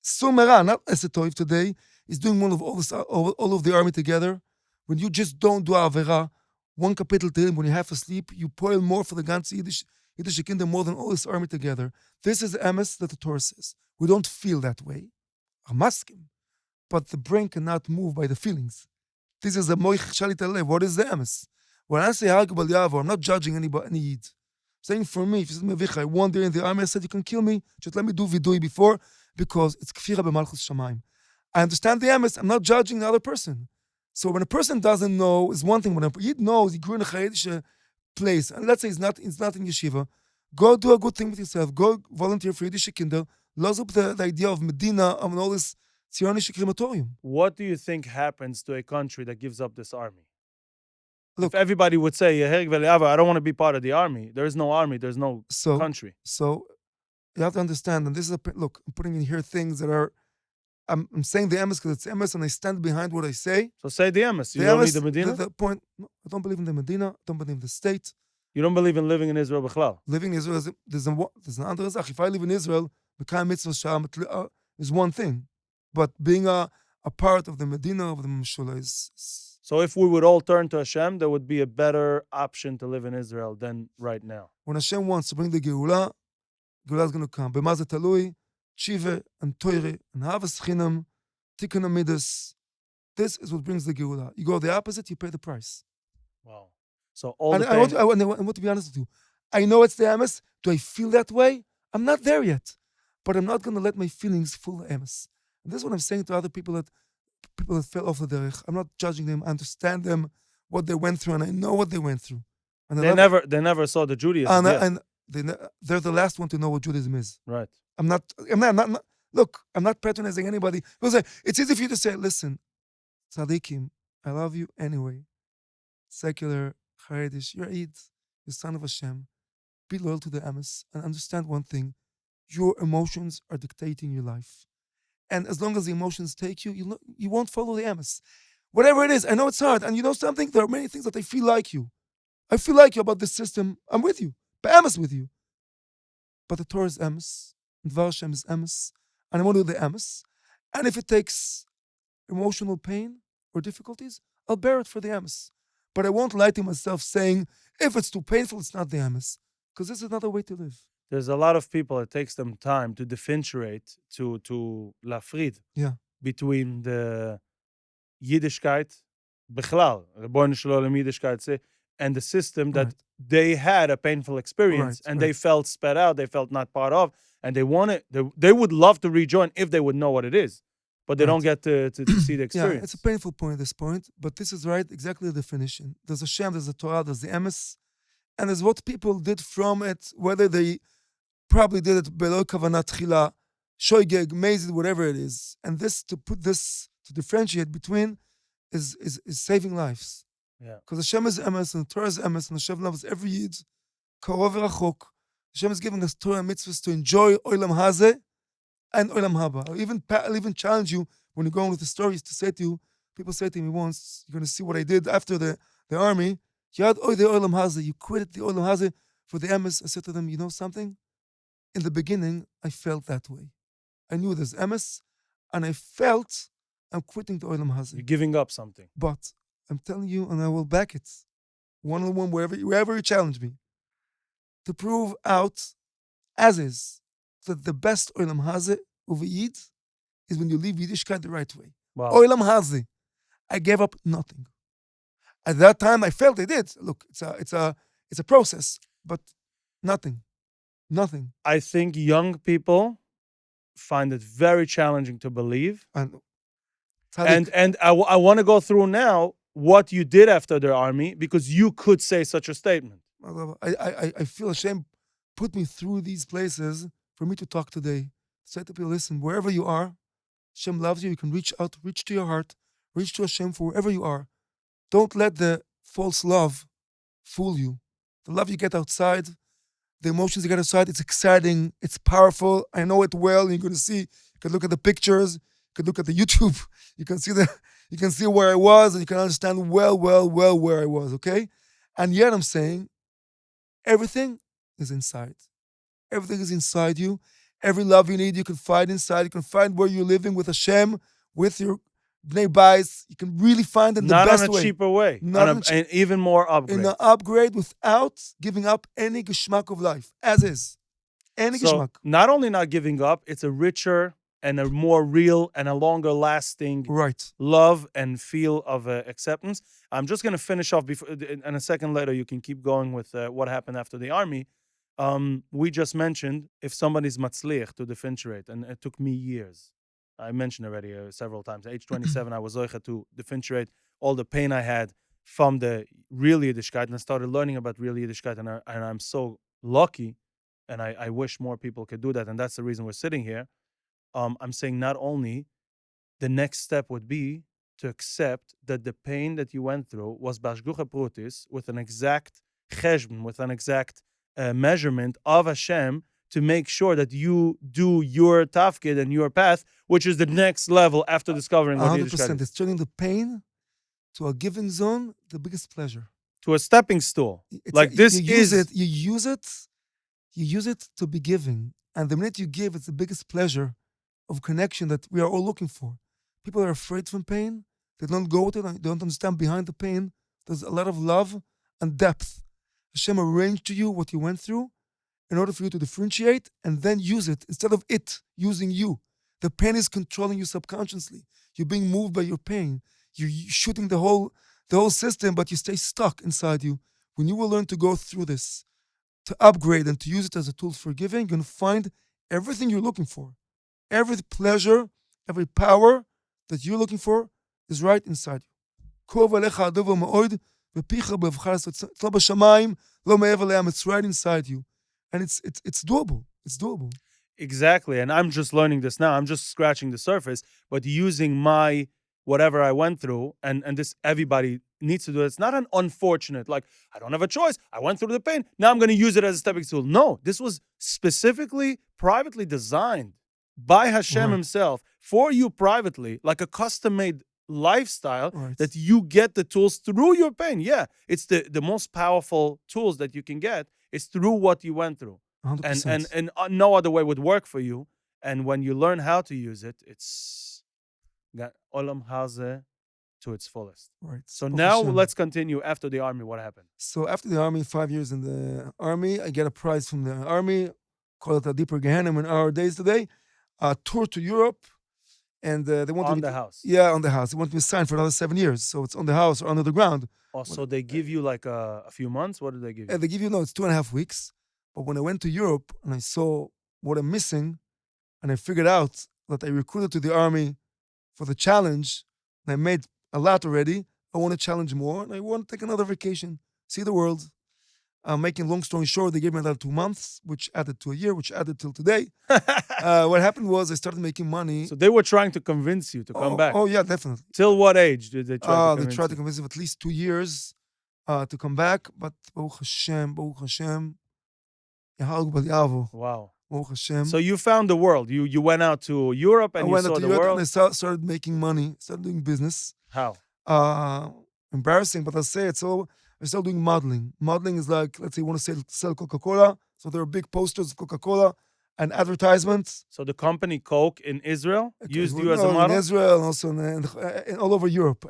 S1: Sur mera, not Esetoiv today, is doing one of all of the army together. When you just don't do Avera, one kapitel Tehillim, when you have to sleep, you poil more for the ganze Yiddish kingdom more than all this army together. This is the emes that the Torah says. We don't feel that way. Amaskim. But the brain cannot move by the feelings. This is a moich shalit alev. What is the emes? When I say Yahagu B'Yavo, I'm not judging any Yid. Saying for me, if you said me, Avichai, one day in the army, I said, you can kill me, just let me do vidui before, because it's kfira b'malchus shamayim. I understand the emes, I'm not judging the other person. So when a person doesn't know, is one thing. When a Yid knows, he grew in a Chayyidische place, and let's say he's not in yeshiva, go do a good thing with yourself, go volunteer for Yiddische Kinder, lose up the idea of Medina, and all this Zionische crematorium.
S2: What do you think happens to a country that gives up this army?
S1: Look,
S2: if everybody would say, Yaherig V'al Yavar, I don't want to be part of the army. There is no army. There's no country.
S1: So you have to understand, and this is look, I'm putting in here things that are, I'm saying the emes because it's emes, and I stand behind what I say.
S2: So say the emes. You
S1: The
S2: don't
S1: emes,
S2: need the Medina?
S1: The point, no, I don't believe in the Medina, I don't believe in the state.
S2: You don't believe in living in Israel b'chlal?
S1: Living in Israel, there's an other zach. If I live in Israel, B'kayim mitzvah sham is one thing. But being a part of the Medina, of the Meshula is...
S2: So if we would all turn to Hashem, there would be a better option to live in Israel than right now.
S1: When Hashem wants to bring the Geula is going to come. B'ma ze talui, Tshiva, and Toire, and Havas Chinam, Tikkun Amidas. This is what brings the Geula. You go the opposite, you pay the price.
S2: Wow. So all
S1: And
S2: the
S1: I want to be honest with you. I know it's the emes. Do I feel that way? I'm not there yet. But I'm not going to let my feelings fool the emes. And this is what I'm saying to other people that fell off the derech. I'm not judging them. I understand them, what they went through, and I know what they went through. And
S2: they never saw the Judaism.
S1: And they're the last one to know what Judaism is.
S2: Right.
S1: I'm not look, I'm not patronizing anybody. It's easy for you to say, listen, tzaddikim, I love you anyway. Secular, Haredish, you're Eid, you're son of Hashem. Be loyal to the emes and understand one thing. Your emotions are dictating your life. And as long as the emotions take you, you won't follow the emes. Whatever it is, I know it's hard. And you know something? There are many things that I feel like you. I feel like you about this system. I'm with you. Be'emes with you. But the Torah is emes. And Dvar Hashem is emes. And I want to do the emes. And if it takes emotional pain or difficulties, I'll bear it for the emes. But I won't lie to myself saying, if it's too painful, it's not the emes. Because this is another way to live.
S2: There's a lot of people, it takes them time to differentiate, to lafrid between the Yiddishkeit, Bechlal, Rebbeinu Shalom Yiddishkeit, and the system that
S1: Right.
S2: they had a painful experience
S1: Right,
S2: and
S1: right.
S2: they felt spat out, they felt not part of, and they would love to rejoin if they would know what it is, but they
S1: Right.
S2: don't get to see the
S1: Yeah,
S2: experience.
S1: it's a painful point at this point, but this is right, exactly the definition. There's a Shem, there's a Torah, there's the emes, and there's what people did from it, whether they probably did it below kavanat tchila, shoygeg, mazid, whatever it is. And this, to put this, to differentiate between, is saving lives.
S2: Yeah.
S1: Because Hashem is emes, and the Torah is emes, and Hashem loves every yid, karov v'rachok. Hashem is giving us Torah and mitzvahs to enjoy olam hazeh and olam haba. I'll even challenge you when you're going with the stories to say to you, people say to me once, you're going to see what I did after the army. Yad oy the olam hazeh. You quitted the olam hazeh for the emes. I said to them, you know something? In the beginning, I felt that way. I knew there's emes, and I felt I'm quitting the olam hazeh.
S2: You're giving up something.
S1: But I'm telling you, and I will back it, one-on-one, wherever you challenge me, to prove out, as is, that the best olam hazeh of a yid is when you leave Yiddishkeit the right way.
S2: Wow.
S1: Olam hazeh. I gave up nothing. At that time, I felt I did. Look, it's a process, but nothing.
S2: I think young people find it very challenging to believe.
S1: And
S2: I want to go through now what you did after the army, because you could say such a statement.
S1: I feel ashamed. Put me through these places for me to talk today. Say to people, listen, wherever you are, Hashem loves you. You can reach out, reach to your heart, reach to Hashem for wherever you are. Don't let the false love fool you. The love you get outside, the emotions you get outside, it's exciting, it's powerful. I know it well. You're going to see. You can look at the pictures. You can look at the YouTube. You can see where I was, and you can understand well where I was. Okay, and yet I'm saying, everything is inside. Everything is inside you. Every love you need, you can find inside. You can find where you're living with Hashem, with your Bnei Bais. You can really find in the
S2: Not
S1: best
S2: on a
S1: way.
S2: cheaper way.
S1: Not
S2: On an even more upgrade.
S1: In an upgrade without giving up any geschmack of life, as is. Any
S2: So
S1: geschmack.
S2: not only not giving up, it's a richer and a more real and a longer lasting
S1: Right.
S2: love and feel of acceptance. I'm just going to finish off before, and a second later you can keep going with what happened after the army. We just mentioned if somebody's matzliach to differentiate, and it took me years. I mentioned already several times. At age 27, I was zoicha to differentiate all the pain I had from the real Yiddishkeit, and I started learning about real Yiddishkeit, and I'm so lucky, and I wish more people could do that, and that's the reason we're sitting here. I'm saying not only the next step would be to accept that the pain that you went through was bashgucha prutis, with an exact cheshbon, with an exact measurement of Hashem, to make sure that you do your tafkid and your path, which is the next level after discovering what Yiddishkeit
S1: 100%.
S2: is.
S1: It's turning the pain to a giving zone, the biggest pleasure.
S2: To a stepping stool.
S1: You use it to be giving. And the minute you give, it's the biggest pleasure of connection that we are all looking for. People are afraid from pain. They don't go with it. They don't understand behind the pain. There's a lot of love and depth. Hashem arranged to you what you went through in order for you to differentiate and then use it instead of it using you. The pain is controlling you subconsciously. You're being moved by your pain. You're shooting the whole system, but you stay stuck inside you. When you will learn to go through this, to upgrade and to use it as a tool for giving, you're going to find everything you're looking for. Every pleasure, every power that you're looking for is right inside you. It's not b'shamayim, lo me'ever le'am. It's right inside you. And it's doable. It's doable.
S2: Exactly. And I'm just learning this now. I'm just scratching the surface, but using my whatever I went through, and this everybody needs to do it. It's not an unfortunate, like, I don't have a choice. I went through the pain. Now I'm going to use it as a stepping stool. No, this was specifically, privately designed by Hashem himself for you privately, like a custom-made lifestyle that you get the tools through your pain. Yeah, it's the most powerful tools that you can get is through what you went through.
S1: 100%.
S2: And no other way would work for you. And when you learn how to use it, it's got olam hazeh to its fullest.
S1: Right.
S2: So now let's continue. After the army, what happened?
S1: So after the army, 5 years in the army, I get a prize from the army, call it a deeper Gehenna in our days today, a tour to Europe. And they wanted
S2: On
S1: me
S2: the
S1: to,
S2: house.
S1: yeah, on the house. They wanted me to sign for another 7 years. So it's on the house or under the ground.
S2: Oh, so they give you like a few months? What did they give you?
S1: And they give you, no, it's 2.5 weeks. But when I went to Europe and I saw what I'm missing, and I figured out that I recruited to the army for the challenge, and I made a lot already. I want to challenge more, and I want to take another vacation, see the world. Making long story short, they gave me another 2 months, which added to a year, which added till today. What happened was I started making money.
S2: So they were trying to convince you to come back.
S1: Oh yeah, definitely.
S2: Till what age did they try to convince
S1: They tried to
S2: you?
S1: convince me at least 2 years to come back, but Baruch Hashem, Yahal B'al Yavo.
S2: Wow.
S1: Baruch Hashem.
S2: So you found the world. You went out to Europe and
S1: I
S2: you
S1: went
S2: saw
S1: to
S2: the
S1: Europe
S2: world.
S1: and I started making money, started doing business.
S2: How?
S1: Embarrassing, but I'll say it. So I started doing modeling. Modeling is like, let's say you want to sell Coca-Cola. So there are big posters of Coca-Cola and advertisements.
S2: So the company Coke in Israel used you as a
S1: No,
S2: model?
S1: in Israel and also in all over Europe.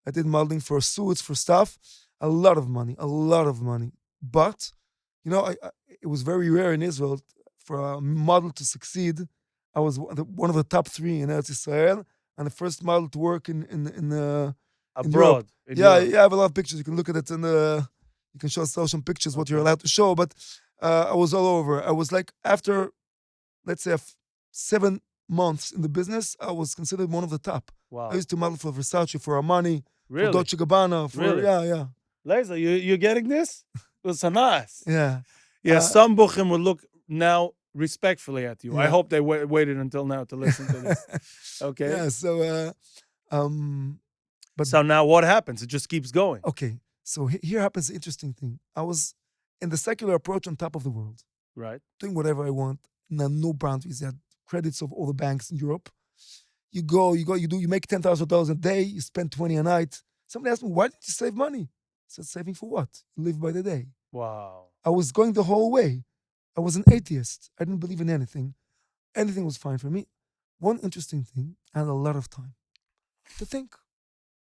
S1: I did modeling for suits, for stuff. A lot of money. But, it was very rare in Israel for a model to succeed. I was one of the top 3 in Eretz Israel and the first model to work in
S2: Abroad. in
S1: Yeah,
S2: Europe.
S1: I have a lot of pictures. You can look at it you can show some pictures, what you're allowed to show. But I was all over. I was like, after, let's say, 7 months in the business, I was considered one of the top.
S2: Wow.
S1: I used to model for Versace, for Armani, for
S2: Really?
S1: Dolce Gabbana, for,
S2: Really?
S1: yeah.
S2: Laser, you getting this? It was so nice.
S1: Yeah.
S2: Yeah, some Buchim would look now respectfully at you. I
S1: Yeah.
S2: hope they waited until now to listen to this. Okay.
S1: Yeah, so, but
S2: So now what happens? It just keeps going.
S1: okay. So here happens the interesting thing. I was in the secular approach on top of the world,
S2: Right.
S1: doing whatever I want. No boundaries. You had credits of all the banks in Europe. You make $10,000 a day, you spend 20 a night. Somebody asked me, why did you save money? I said, saving for what? You live by the day.
S2: Wow.
S1: I was going the whole way. I was an atheist. I didn't believe in anything. Anything was fine for me. One interesting thing, I had a lot of time to think.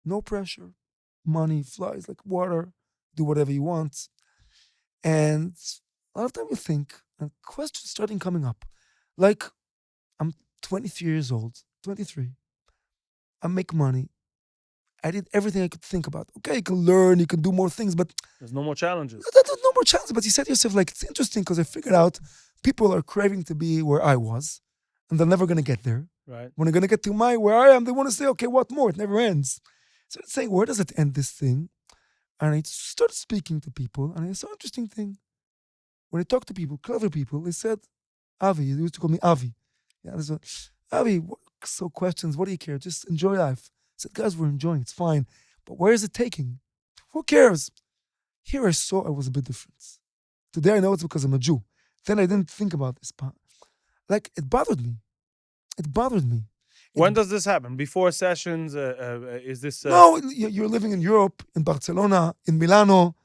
S1: No pressure. Money flies like water. Do whatever you want. And a lot of time you think, and questions starting coming up. Like, I'm 23 years old, 23. I make money. I did everything I could think about. Okay, you can learn, you can do more things, but
S2: There's no more challenges.
S1: there's no more challenges. But you said to yourself, like, it's interesting because I figured out people are craving to be where I was, and they're never going to get there.
S2: Right.
S1: When they're going to get to where I am, they want to say, okay, what more? It never ends. So it's saying, where does it end, this thing? And I started speaking to people, and I saw an interesting thing. When I talked to people, clever people, they said, Avi, they used to call me Avi. Yeah, they said, Avi, so questions, what do you care? Just enjoy life. I said, guys, we're enjoying, it's fine. But where is it taking? Who cares? Here I saw I was a bit different. Today I know it's because I'm a Jew. Then I didn't think about this part. Like, it bothered me.
S2: When does this happen? Before sessions? Is this?
S1: No, you're living in Europe, in Barcelona, in Milano,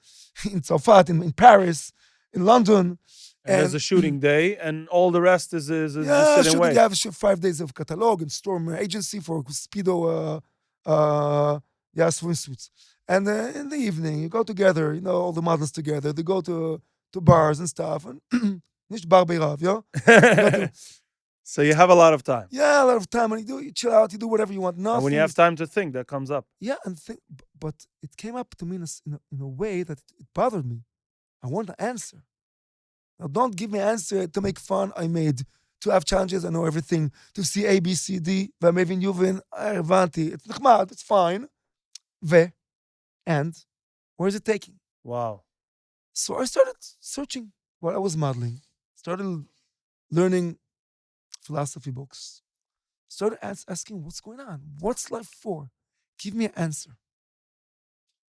S1: in Tzarfat, in Paris, in London.
S2: And there's a shooting day, and all the rest is just sit and
S1: shooting,
S2: wait.
S1: you have 5 days of catalog and storm agency for Speedo, swimsuits. And in the evening, you go together, all the models together. They go to bars and stuff. And nicht bar beirav, yeah?
S2: So you have a lot of time.
S1: Yeah, a lot of time. And you chill out, you do whatever you want. Nothing.
S2: And when you have time to think, that comes up.
S1: Yeah, but it came up to me in a way that it bothered me. I want an answer. Now, don't give me an answer to make fun. I made to have challenges. I know everything. To see A, B, C, D. והמבין יובן, הבנתי. It's נחמד, it's fine. And where is it taking?
S2: Wow.
S1: So I started searching while I was modeling. Started learning philosophy books. Started asking, what's going on? What's life for? Give me an answer.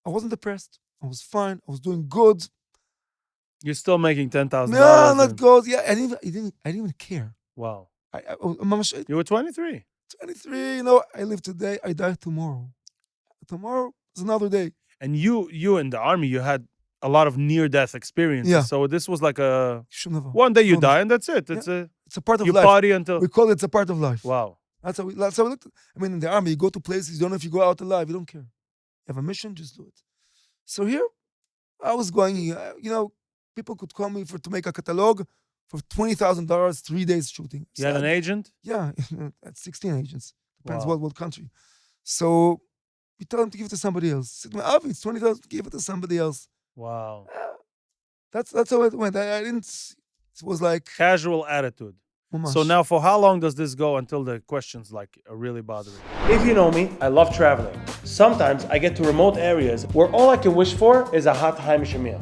S1: I wasn't depressed. I was fine. I was doing good.
S2: You're still making $10,000.
S1: No, not good. Yeah, I didn't even care.
S2: Wow.
S1: I
S2: You were 23.
S1: 23, I live today, I die tomorrow. Tomorrow is another day.
S2: And you in the army, you had a lot of near-death experiences.
S1: Yeah.
S2: So this was like
S1: One
S2: day you die and that's it. It's
S1: a part of
S2: you
S1: life.
S2: party until...
S1: We call it a part of life.
S2: Wow.
S1: That's how we looked. In the army, you go to places, you don't know if you go out alive, you don't care. You have a mission, just do it. So here, I was going, people could call me to make a catalog. for $20,000, 3 days shooting.
S2: You had an agent?
S1: Yeah, at 16 agents. Depends
S2: Wow.
S1: what country. So we tell him to give it to somebody else. He said, Avi, it's 20,000, give it to somebody else.
S2: Wow.
S1: That's how it went. I didn't, it was like,
S2: Casual attitude. So
S1: Mamash.
S2: now for how long does this go until the questions like are really bothering you? If you know me, I love traveling. Sometimes I get to remote areas where all I can wish for is a hot Haimish meal.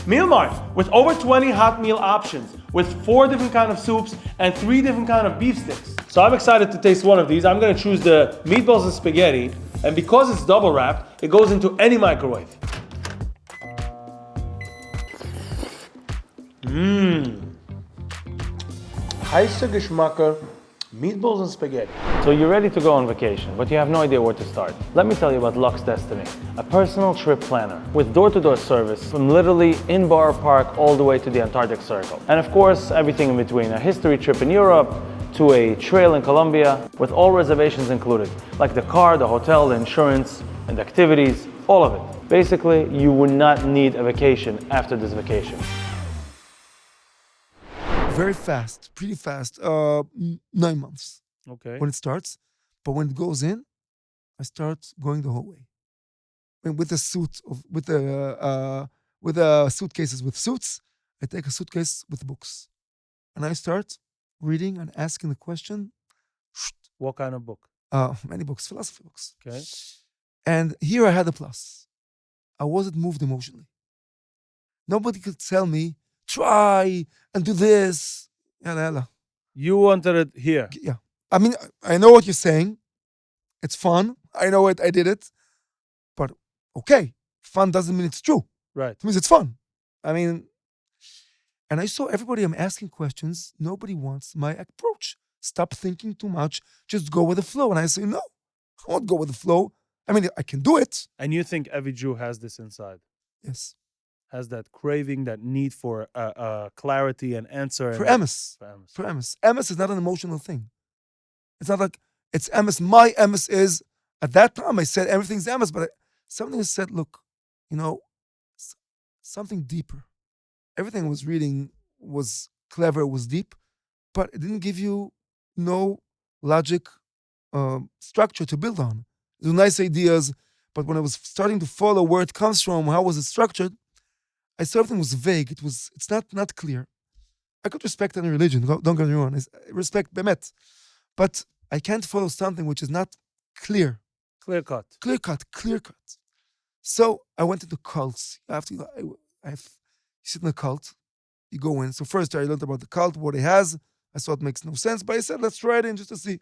S2: Meal Mart, with over 20 hot meal options, with 4 different kind of soups and 3 different kind of beef sticks. So I'm excited to taste one of these. I'm gonna choose the meatballs and spaghetti, and because it's double wrapped, it goes into any microwave. Heiße Geschmacker, meatballs and spaghetti. So you're ready to go on vacation, but you have no idea where to start. Let me tell you about Lux Destiny, a personal trip planner with door-to-door service from literally in Borough Park all the way to the Antarctic Circle. And of course, everything in between, a history trip in Europe to a trail in Colombia with all reservations included, like the car, the hotel, the insurance, and the activities, all of it. Basically, you would not need a vacation after this vacation.
S1: very fast, pretty fast, 9 months
S2: Okay.
S1: when it starts. But when it goes in, I start going the whole way. And with the suitcases with suits, I take a suitcase with books. And I start reading and asking the question.
S2: What kind of book?
S1: Many books, philosophy books.
S2: Okay.
S1: And here I had a plus. I wasn't moved emotionally. Nobody could tell me, try and do this. Yalla, yalla.
S2: You wanted it here.
S1: Yeah. I mean, I know what you're saying. It's fun. I know it. I did it. But okay, fun doesn't mean it's true.
S2: Right.
S1: It means it's fun. I mean, and I saw everybody I'm asking questions. Nobody wants my approach. Stop thinking too much. Just go with the flow. And I say, no, I won't go with the flow. I mean, I can do it.
S2: And you think every Jew has this inside?
S1: Yes.
S2: Has that craving, that need for clarity and answer?
S1: For
S2: and
S1: emes.
S2: For emes.
S1: For emes. Emes is not an emotional thing. It's not like it's emes. My emes is, at that time I said everything's emes, but something said, look, something deeper. Everything I was reading was clever, was deep, but it didn't give you no logic structure to build on. It was nice ideas, but when I was starting to follow where it comes from, how was it structured, I saw everything was vague. It's not clear. I could respect any religion, don't get me wrong. I respect Bemet. But I can't follow something which is not clear.
S2: Clear cut.
S1: Clear cut. So I went into cults. You sit in a cult, you go in. So first I learned about the cult, what it has. I saw it makes no sense, but I said, let's try it in just to see.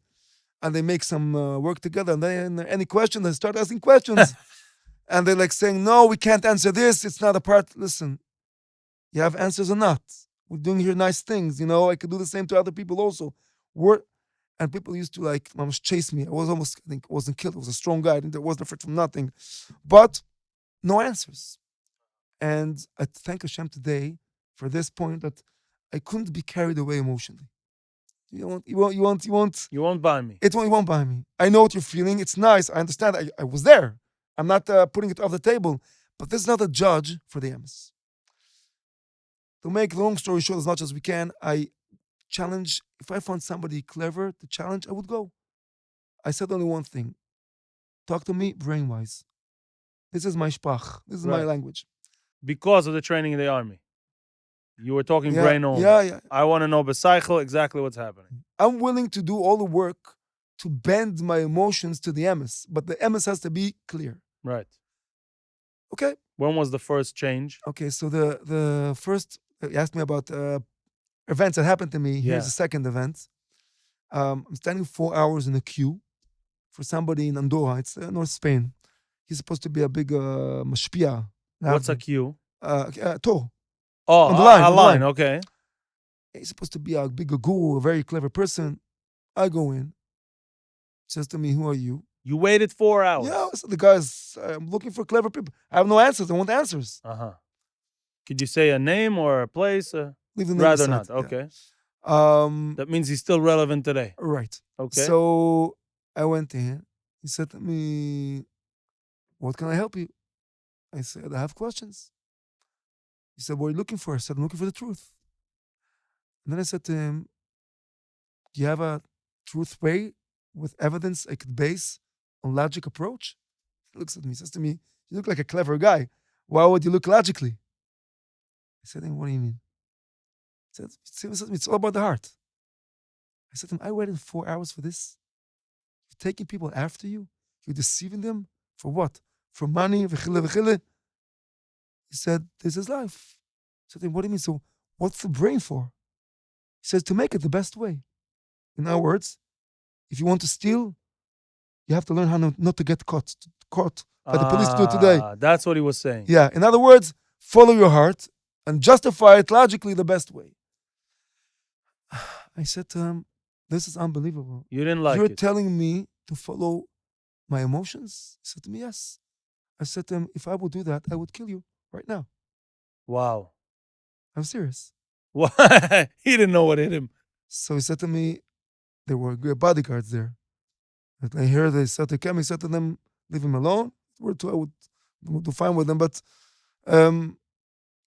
S1: And they make some work together. And then any question, they start asking questions. And they're like saying, no, we can't answer this. It's not a part. Listen, you have answers or not. We're doing here nice things. I could do the same to other people also. And people used to almost chase me. I wasn't killed. I was a strong guy. I wasn't afraid from nothing. But no answers. And I thank Hashem today for this point that I couldn't be carried away emotionally. You
S2: won't buy me.
S1: It won't buy me. I know what you're feeling. It's nice. I understand. I was there. I'm not putting it off the table. But this is not a judge for the emes. To make the long story short as much as we can, I challenge, if I found somebody clever to challenge, I would go. I said only one thing. Talk to me brain-wise. This is my sprach. This is my language.
S2: Because of the training in the army. You were talking brain only.
S1: Yeah.
S2: I want to know b'seichel exactly what's happening.
S1: I'm willing to do all the work to bend my emotions to the emes, but the emes has to be clear.
S2: Right.
S1: Okay.
S2: When was the first change?
S1: Okay, so the first, you asked me about events that happened to me. Here's the second event. I'm standing 4 hours in a queue for somebody in Andorra. It's North Spain. He's supposed to be a big mashpia.
S2: What's a queue?
S1: Tor.
S2: Oh,
S1: on the line.
S2: A line, okay.
S1: He's supposed to be a big guru, a very clever person. I go in. Says to me, who are you?
S2: You waited 4 hours.
S1: Yeah, so the guy's, I'm looking for clever people. I have no answers. I want answers.
S2: Uh-huh. Could you say a name or a place?
S1: Leave the name
S2: Rather
S1: aside.
S2: not. Okay.
S1: Yeah.
S2: That means he's still relevant today.
S1: Right.
S2: Okay.
S1: So I went to him. He said to me, what can I help you? I said, I have questions. He said, what are you looking for? I said, I'm looking for the truth. And then I said to him, do you have a truth way with evidence I could base on logic approach? He looks at me, says to me, you look like a clever guy. Why would you look logically? I said to him, what do you mean? He said, it's all about the heart. I said to him, I waited 4 hours for this. You're taking people after you. You're deceiving them. For what? For money? He said, this is life. I said to him, what do you mean? So what's the brain for? He says, to make it the best way. In other words, if you want to steal, you have to learn how not to get caught by the police do it today.
S2: That's what he was saying.
S1: Yeah. In other words, follow your heart and justify it logically the best way. I said to him, this is unbelievable.
S2: You didn't like
S1: You're
S2: it.
S1: telling me to follow my emotions? He said to me, yes. I said to him, if I would do that, I would kill you right now.
S2: Wow.
S1: I'm serious.
S2: He didn't know what hit him.
S1: So he said to me, there were bodyguards there. And I heard they said to him, he said to them, leave him alone. I would do fine with them. But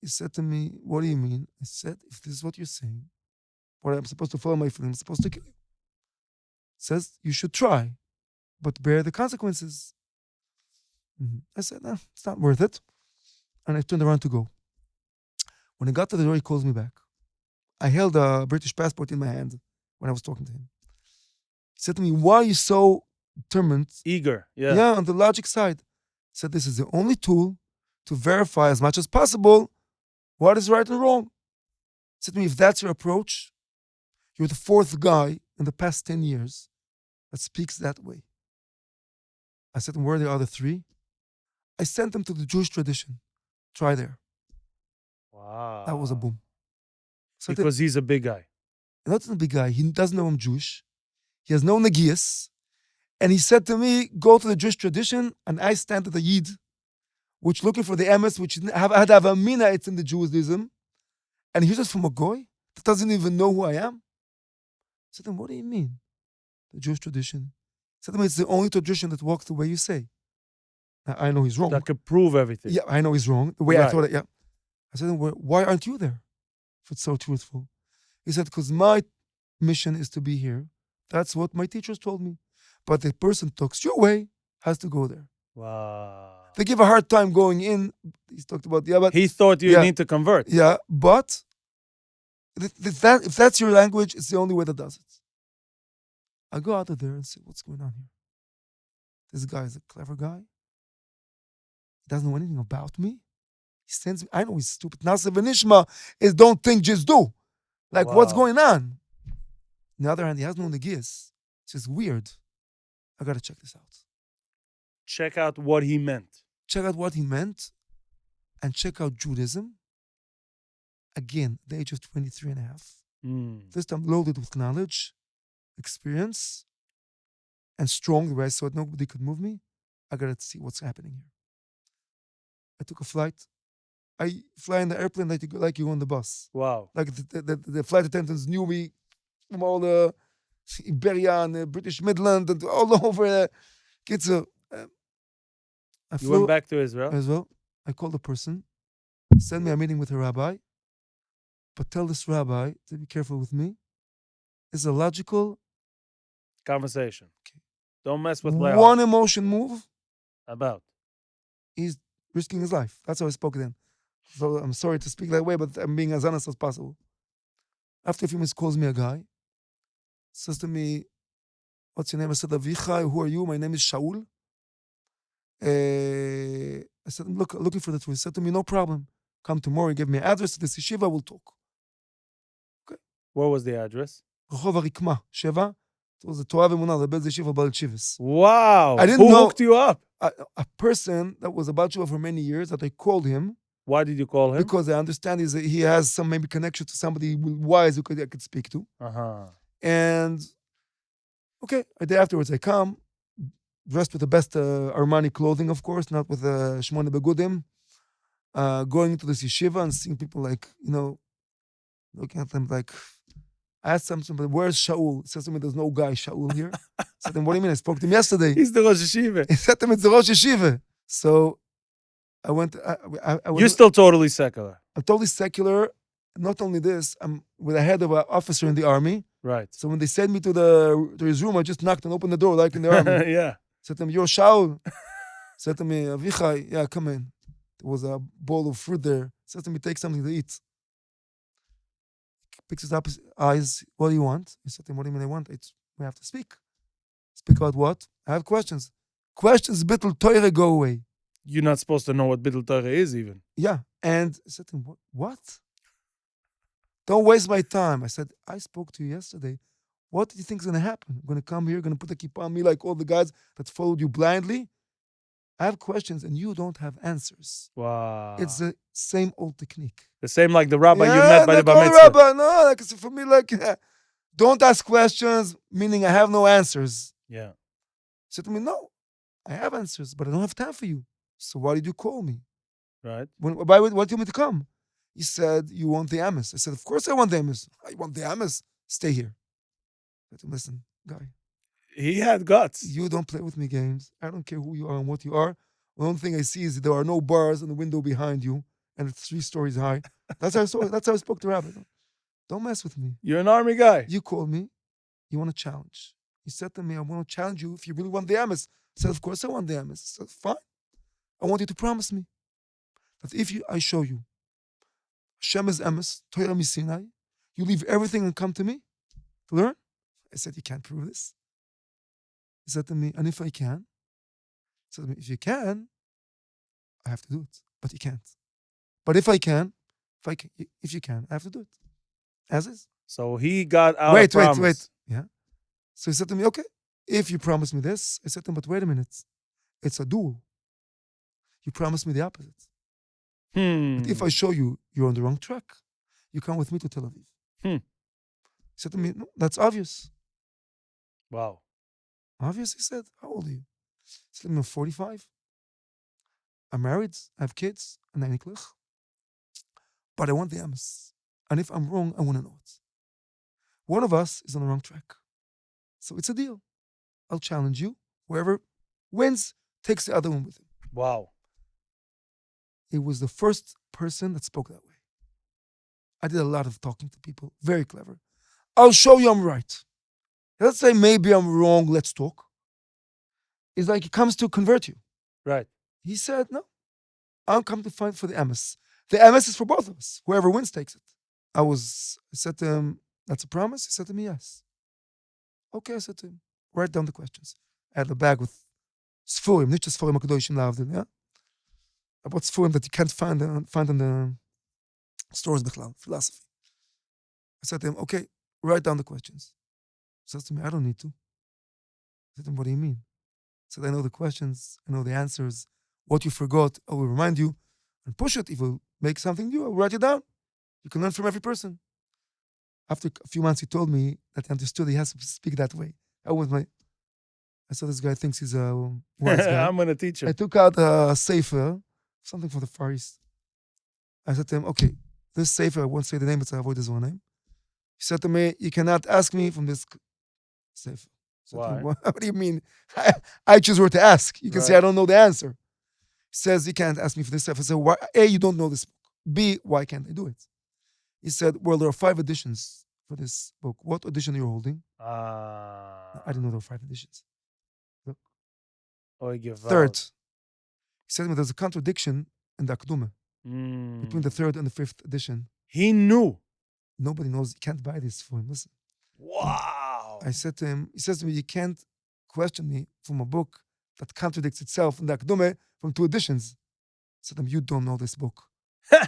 S1: he said to me, what do you mean? I said, if this is what you're saying, what I'm supposed to follow my feelings, I'm supposed to kill you. He says, you should try, but bear the consequences. I said, no, it's not worth it. And I turned around to go. When I got to the door, he calls me back. I held a British passport in my hand when I was talking to him. He said to me, why are you so determined?
S2: Eager. Yeah.
S1: Yeah, on the logic side. He said, this is the only tool to verify as much as possible what is right and wrong. He said to me, if that's your approach, you're the fourth guy in the past 10 years that speaks that way. I said, where are the other three? I sent them to the Jewish tradition. Try there.
S2: Wow.
S1: That was a boom. So
S2: Because he's a big guy.
S1: not a big guy. He doesn't know I'm Jewish. He has no nagias. And he said to me, go to the Jewish tradition, and I stand at the Yid, which looking for the emes, which had have a mina, it's in the Judaism. And he's just from a goy that doesn't even know who I am. I said to him, what do you mean? The Jewish tradition. I said to him, it's the only tradition that walks the way you say. Now, I know he's wrong.
S2: That could prove everything.
S1: Yeah, I know he's wrong. The way I
S2: Right.
S1: thought it, yeah. I said to him, why aren't you there? If it's so truthful. He said, because my mission is to be here. That's what my teachers told me. But the person talks your way has to go there.
S2: Wow.
S1: They give a hard time going in. He's talked about, yeah, but
S2: He thought you
S1: Yeah.
S2: need to convert.
S1: yeah, but if that's your language, it's the only way that does it. I go out of there and say, what's going on here? This guy is a clever guy. He doesn't know anything about me. He sends me, I know he's stupid. Nasa v'nishma is don't think, just do. Like, what's
S2: Wow.
S1: going on? On the other hand, he has no nagias. It's just weird. I gotta check this out.
S2: Check out what he meant.
S1: Check out what he meant and check out Judaism. Again, at the age of 23 and a half. This time loaded with knowledge, experience, and strong, the way I saw it, nobody could move me. I gotta see what's happening here. I took a flight. I fly in the airplane like you on the bus.
S2: Wow.
S1: Like the flight attendants knew me from all the Iberia and the British Midland and all over the kids. I
S2: You
S1: flew
S2: went back to Israel?
S1: as well. I called the person, send me a meeting with a rabbi, but tell this rabbi to be careful with me. It's a logical
S2: Conversation. Don't mess with my
S1: one
S2: heart.
S1: emotion move.
S2: About.
S1: He's risking his life. That's how I spoke then. So I'm sorry to speak that way, but I'm being as honest as possible. After a few minutes, calls me a guy, says to me, what's your name? I said, Avichai, who are you? My name is Shaul. I said, I'm looking for the truth. He said to me, no problem. Come tomorrow, give me an address to this yeshiva, we'll talk.
S2: Where was the address?
S1: Rehov Arikma, Sheva. It was the Torah V'Emunah, the Bez Yeshiva Baal Chivas.
S2: Wow.
S1: I didn't
S2: Who
S1: know-
S2: hooked you up?
S1: A person that was a Baal Tshuva for many years that I called him
S2: Why did you call him?
S1: because I understand he has some maybe connection to somebody wise who I could speak to.
S2: Uh-huh.
S1: And okay, a day afterwards I come, dressed with the best Armani clothing, of course, not with Shmone Begudim, going into this yeshiva and seeing people like, looking at them like, I asked somebody, where's Shaul? He says to me, there's no guy Shaul here. I said to him, what do you mean? I spoke to him yesterday.
S2: He's the Rosh Yeshiva.
S1: He said to me, it's the Rosh Yeshiva. So I went, I
S2: You're still totally secular.
S1: I'm totally secular. Not only this, I'm with the head of an officer in the army.
S2: Right.
S1: So when they sent me to his room, I just knocked and opened the door like in the army.
S2: Yeah.
S1: Said to him, "Yo, Shaul." Said to me, "Avichai, yeah, come in." There was a bowl of fruit there. Said to me, "Take something to eat." Picks his up his eyes. "What do you want?" He said to him, "What do you mean I want? We have to speak. Speak about what? I have questions. Questions, bittul Torah, go away."
S2: You're not supposed to know what Bidl Torah is even.
S1: Yeah. And I said to him, "What? Don't waste my time." I said, "I spoke to you yesterday. What do you think is going to happen? I'm going to come here, going to put a kippah on me like all the guys that followed you blindly? I have questions and you don't have answers."
S2: Wow.
S1: It's the same old technique.
S2: The same like the rabbi you
S1: Yeah,
S2: met by the
S1: like
S2: bar
S1: all the
S2: mitzvah.
S1: rabbi. No, like for me, like don't ask questions, meaning I have no answers.
S2: Yeah.
S1: He said to me, "No, I have answers, but I don't have time for you. So why did you call me?
S2: Right.
S1: Why do you want me to come?" He said, "You want the Amos." I said, "Of course I want the Amos. I want the Amos. Stay here." I said, "Listen, guy,
S2: He had guts.
S1: you don't play with me games. I don't care who you are and what you are. The only thing I see is there are no bars in the window behind you, and it's 3 stories high." That's how I saw. That's how I spoke to Rabbi. Don't mess with me.
S2: You're an army guy.
S1: You called me. You want a challenge. He said to me, "I want to challenge you if you really want the Amos." I said, "Of course I want the Amos." I said, "Fine. I want you to promise me that if I show you Hashem is Amos, Torah Sinai, you leave everything and come to me to learn." I said, "You can't prove this." He said to me, "And if I can?" He said to me, "If you can, I have to do it. But you can't. But if you can, I have to do it. As is."
S2: So he got out
S1: Wait.
S2: of promise.
S1: Yeah. So he said to me, "Okay, if you promise me this." I said to him, "But wait a minute. It's a duel. You promised me the opposite. But if I show you you're on the wrong track, you come with me to Tel Aviv." He said to me, "No, that's obvious."
S2: Wow.
S1: "Obvious?" He said. "How old are you?" I said, "I'm 45. I'm married. I have kids. And I'm niklich. But I want the Amos. And if I'm wrong, I want to know it. One of us is on the wrong track. So it's a deal. I'll challenge you. Whoever wins takes the other one with him."
S2: Wow.
S1: He was the first person that spoke that way. I did a lot of talking to people. Very clever. "I'll show you I'm right. Let's say maybe I'm wrong. Let's talk." It's like he comes to convert you.
S2: Right.
S1: He said, "No, I'll come to fight for the Amos. The Amos is for both of us. Whoever wins takes it." I said to him, "That's a promise?" He said to me, "Yes." "Okay," I said to him, "Write down the questions." I had a bag with Sfurim, not just Sfurim HaKadoshim Lavdil, yeah? I bought Sfurim that you can't find in the stores, Bechlal, philosophy. I said to him, "Okay, write down the questions." He says to me, "I don't need to." I said to him, "What do you mean?" He said, "I know the questions, I know the answers. What you forgot, I will remind you and push it. If you make something new, I will write it down. You can learn from every person." After a few months, he told me that he understood he has to speak that way. I saw this guy thinks he's a wise guy.
S2: I'm going to teach him.
S1: I took out a sefer, something from the Far East. I said to him, "Okay, this sefer, I won't say the name, but I avoid his own name." He said to me, "You cannot ask me from this sefer." I said to him,
S2: Why?
S1: "What do you mean? I choose where to ask. You can say
S2: Right.
S1: I don't know the answer." He says, "You can't ask me for this sefer." I said, "Why? A, you don't know this book. B, why can't I do it?" He said, "Well, there are 5 editions for this book. What edition are you holding?" I didn't know there were 5 editions.
S2: Oy, gewalt.
S1: Third, he said to me, "There's a contradiction in the Akdume between the 3rd and the 5th edition.
S2: He knew.
S1: Nobody knows. You can't buy this for him. Listen."
S2: Wow.
S1: I said to him, he says to me, "You can't question me from a book that contradicts itself in the Akdume from 2 editions." I said to him, "You don't know this book." He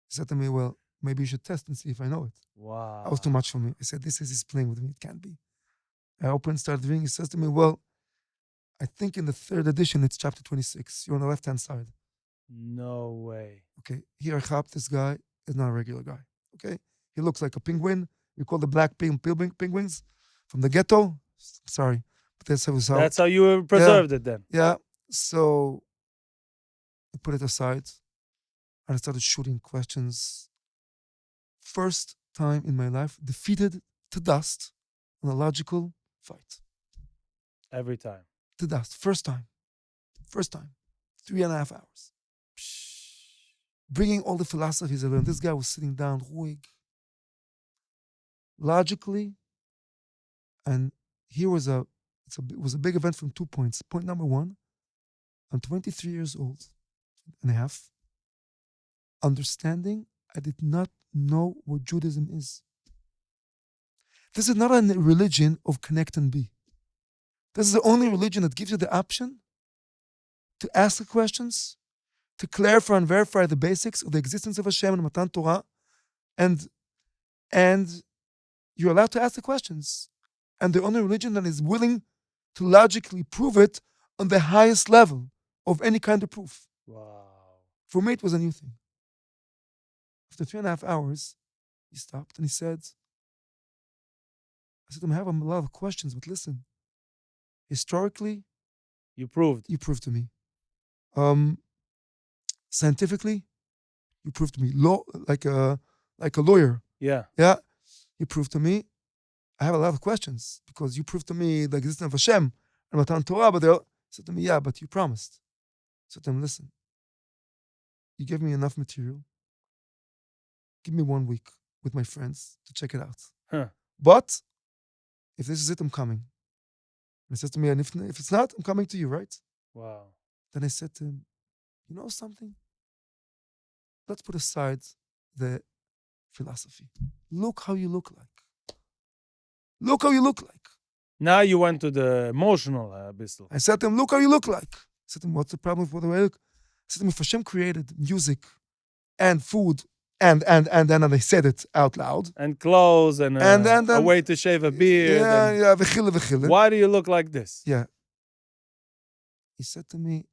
S1: said to me, "Well, maybe you should test and see if I know it."
S2: Wow.
S1: That was too much for me. I said, he's playing with me. It can't be. I opened, started reading. He says to me, "Well, I think in the 3rd edition, it's chapter 26. You're on the left-hand side."
S2: No way.
S1: Okay, here, Chap, this guy is not a regular guy. Okay, he looks like a penguin. We call the black penguins from the ghetto. Sorry, but
S2: That's how you preserved it then.
S1: Yeah. So I put it aside and I started shooting questions. First time in my life, defeated to dust in a logical fight.
S2: Every time.
S1: To dust. First time. 3.5 hours. Bringing all the philosophies I learned. This guy was sitting down, ruhig. logically, and here was it was a big event from 2 points. Point number one, I'm 23 years old and a half. Understanding, I did not know what Judaism is. This is not a religion of connect and be. This is the only religion that gives you the option to ask the questions, to clarify and verify the basics of the existence of Hashem and Matan Torah, and you're allowed to ask the questions. And the only religion that is willing to logically prove it on the highest level of any kind of proof.
S2: Wow.
S1: For me, it was a new thing. After 3.5 hours, he stopped and he said, I said to him, I have a lot of questions, but listen, historically,
S2: You proved.
S1: you proved to me. Scientifically, you proved to me. Law, like a lawyer.
S2: Yeah.
S1: Yeah, you proved to me. I have a lot of questions because you proved to me the existence of Hashem and Matan Torah, but they said to me, yeah, but you promised. I said to him, listen, you gave me enough material. Give me 1 week with my friends to check it out.
S2: Huh.
S1: But if this is it, I'm coming. And he says to me, and if it's not, I'm coming to you, right?
S2: Wow.
S1: Then I said to him, you know something? Let's put aside the philosophy. Look how you look like. Look how you look like.
S2: Now you went to the emotional abyssal.
S1: I said to him, look how you look like. I said to him, what's the problem with the way I look? I said to him, if Hashem created music and food and then I said it out loud.
S2: And clothes and a way to shave a beard.
S1: Yeah, v'chile.
S2: Why do you look like this?
S1: Yeah. He said to me,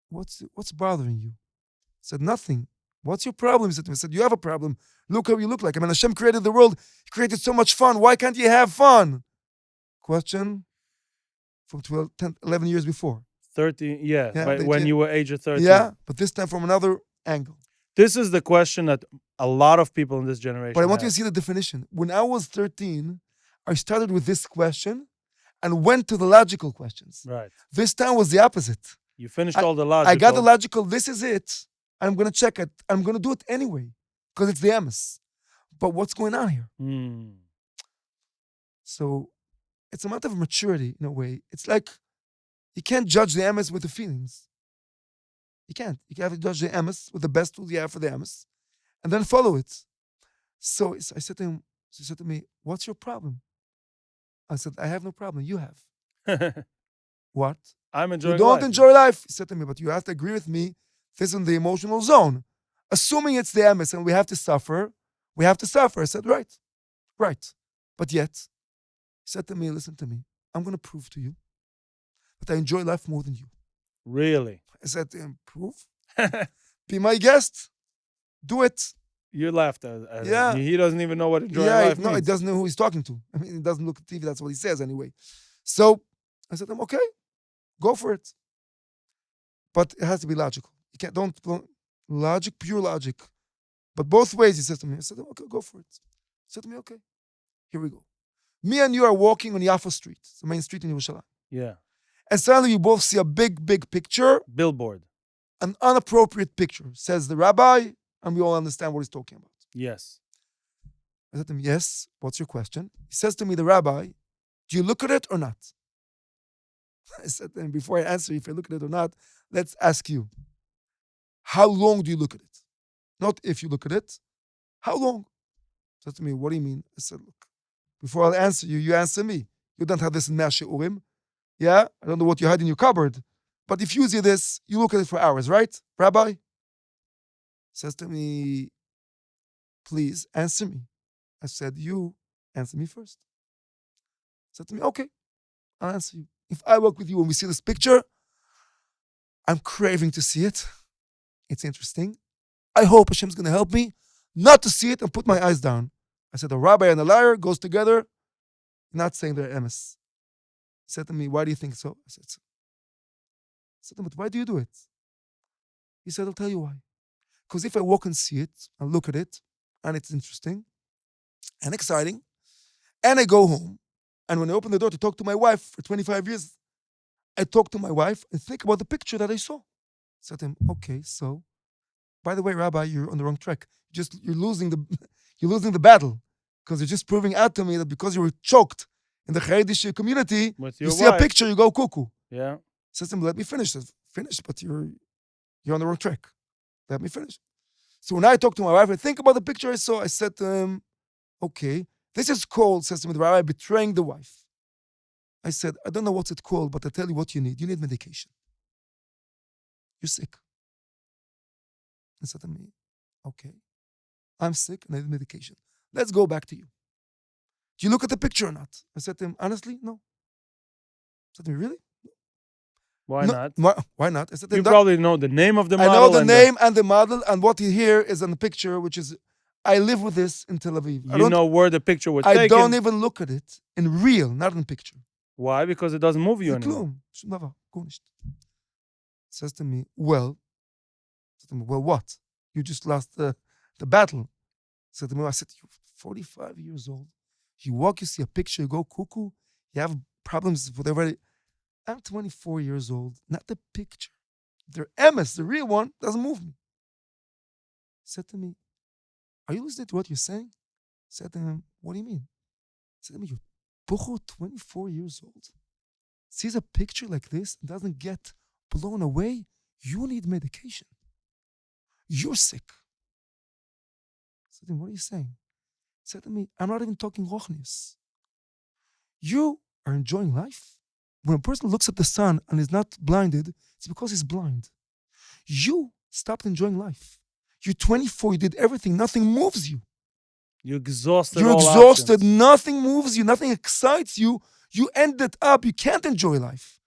S1: what's bothering you? I said, nothing. What's your problem? He said to me, I said, you have a problem. Look how you look like. I mean, Hashem created the world. He created so much fun. Why can't you have fun? Question from 12, 10, 11 years before.
S2: 13, yeah,
S1: Yeah,
S2: when you were age of 13.
S1: Yeah, but this time from another angle.
S2: This is the question that a lot of people in this generation
S1: But I want you
S2: have.
S1: to see the definition. When I was 13, I started with this question and went to the logical questions.
S2: Right.
S1: This time was the opposite.
S2: You finished all the logical.
S1: I got the logical, this is it. I'm going to check it. I'm going to do it anyway because it's the emes. But what's going on here? So it's a matter of maturity in a way. It's like you can't judge the emes with the feelings. You can't. You have to judge the emes with the best tools you have for the emes and then follow it. So I said to him, he said to me, what's your problem? I said, I have no problem. You have. What?
S2: I'm enjoying
S1: You don't
S2: life.
S1: enjoy life. He said to me, but you have to agree with me. This is in the emotional zone. Assuming it's the emes and we have to suffer, we have to suffer. I said, right. But yet, he said to me, listen to me. I'm going to prove to you that I enjoy life more than you.
S2: Really?
S1: I said to him, prove? Be my guest. Do it.
S2: You laughed at
S1: Yeah.
S2: him. He doesn't even know what enjoying
S1: Yeah,
S2: life
S1: no, he
S2: means.
S1: doesn't know who he's talking to. I mean, he doesn't look at TV. That's what he says anyway. So I said to him, okay, go for it. But it has to be logical. You can't, don't logic, pure logic. But both ways, he says to me. I said, okay, go for it. He said to me, okay, here we go. Me and you are walking on Yaffa Street, the main street in Yerushalayim.
S2: Yeah.
S1: And suddenly you both see a big picture,
S2: Billboard.
S1: an inappropriate picture, says the rabbi, and we all understand what he's talking about.
S2: Yes.
S1: I said to him, yes, what's your question? He says to me, the rabbi, do you look at it or not? I said to him, before I answer if I look at it or not, let's ask you, how long do you look at it? Not if you look at it, how long? He said to me, what do you mean? I said, look, before I'll answer you, you answer me. You don't have this in Mea She'urim. Yeah, I don't know what you had in your cupboard, but if you see this, you look at it for hours, right, Rabbi? He says to me, please answer me. I said, you answer me first. He said to me, okay, I'll answer you. If I work with you and we see this picture, I'm craving to see it. It's interesting. I hope Hashem's going to help me not to see it and put my eyes down. I said, a rabbi and a liar goes together, not saying they're emes. He said to me, why do you think so? I said, so. I said to him, but why do you do it? He said, I'll tell you why. Because if I walk and see it and look at it, and it's interesting and exciting, and I go home, and when I open the door to talk to my wife for 25 years, I talk to my wife and think about the picture that I saw. I said to him, okay, so, by the way, Rabbi, you're on the wrong track. You're losing the battle. Because you're just proving out to me that because you were choked in the Haredi community,
S2: With
S1: you
S2: your
S1: see a
S2: wife.
S1: picture, you go cuckoo.
S2: Yeah.
S1: Says to him, let me finish. Finish, but you're on the wrong track. Let me finish. So when I talked to my wife, I think about the picture I saw. I said to him, okay, this is called, says to me, the rabbi, betraying the wife. I said, I don't know what's it called, but I tell you what you need. You need medication. You're sick. He said to me, okay, I'm sick and I need medication. Let's go back to you. Do you look at the picture or not? I said to him, honestly, no. He said to me, really?
S2: Why
S1: No.
S2: not?
S1: Why not? I said to
S2: You
S1: him,
S2: probably know the name of the
S1: I
S2: model.
S1: know the
S2: and
S1: name and the model, and what you hear is on the picture, which is, I live with this in Tel Aviv.
S2: You know where the picture was
S1: I
S2: taken.
S1: don't even look at it in real, not in picture.
S2: Why? Because it doesn't move you
S1: זה
S2: anymore.
S1: כלום, שום דבר, גורנישט. Says to me, well, what? You just lost the battle. Said to me, I said, you're 45 years old. You walk, you see a picture, you go cuckoo, you have problems with everybody. I'm 24 years old, not the picture. The MS, the real one, doesn't move me. Said to me, are you listening to what you're saying? Said to him, what do you mean? Said to me, you're Bucho, 24 years old, sees a picture like this and doesn't get blown away. You need medication. You're sick. Said to him, what are you saying? Said to me, I'm not even talking rochnius. You are enjoying life. When a person looks at the sun and is not blinded, it's because he's blind. You stopped enjoying life. You're 24, you did everything, nothing moves you.
S2: You exhausted.
S1: You're
S2: all
S1: exhausted,
S2: options.
S1: nothing moves you, nothing excites you. You ended up, you can't enjoy life.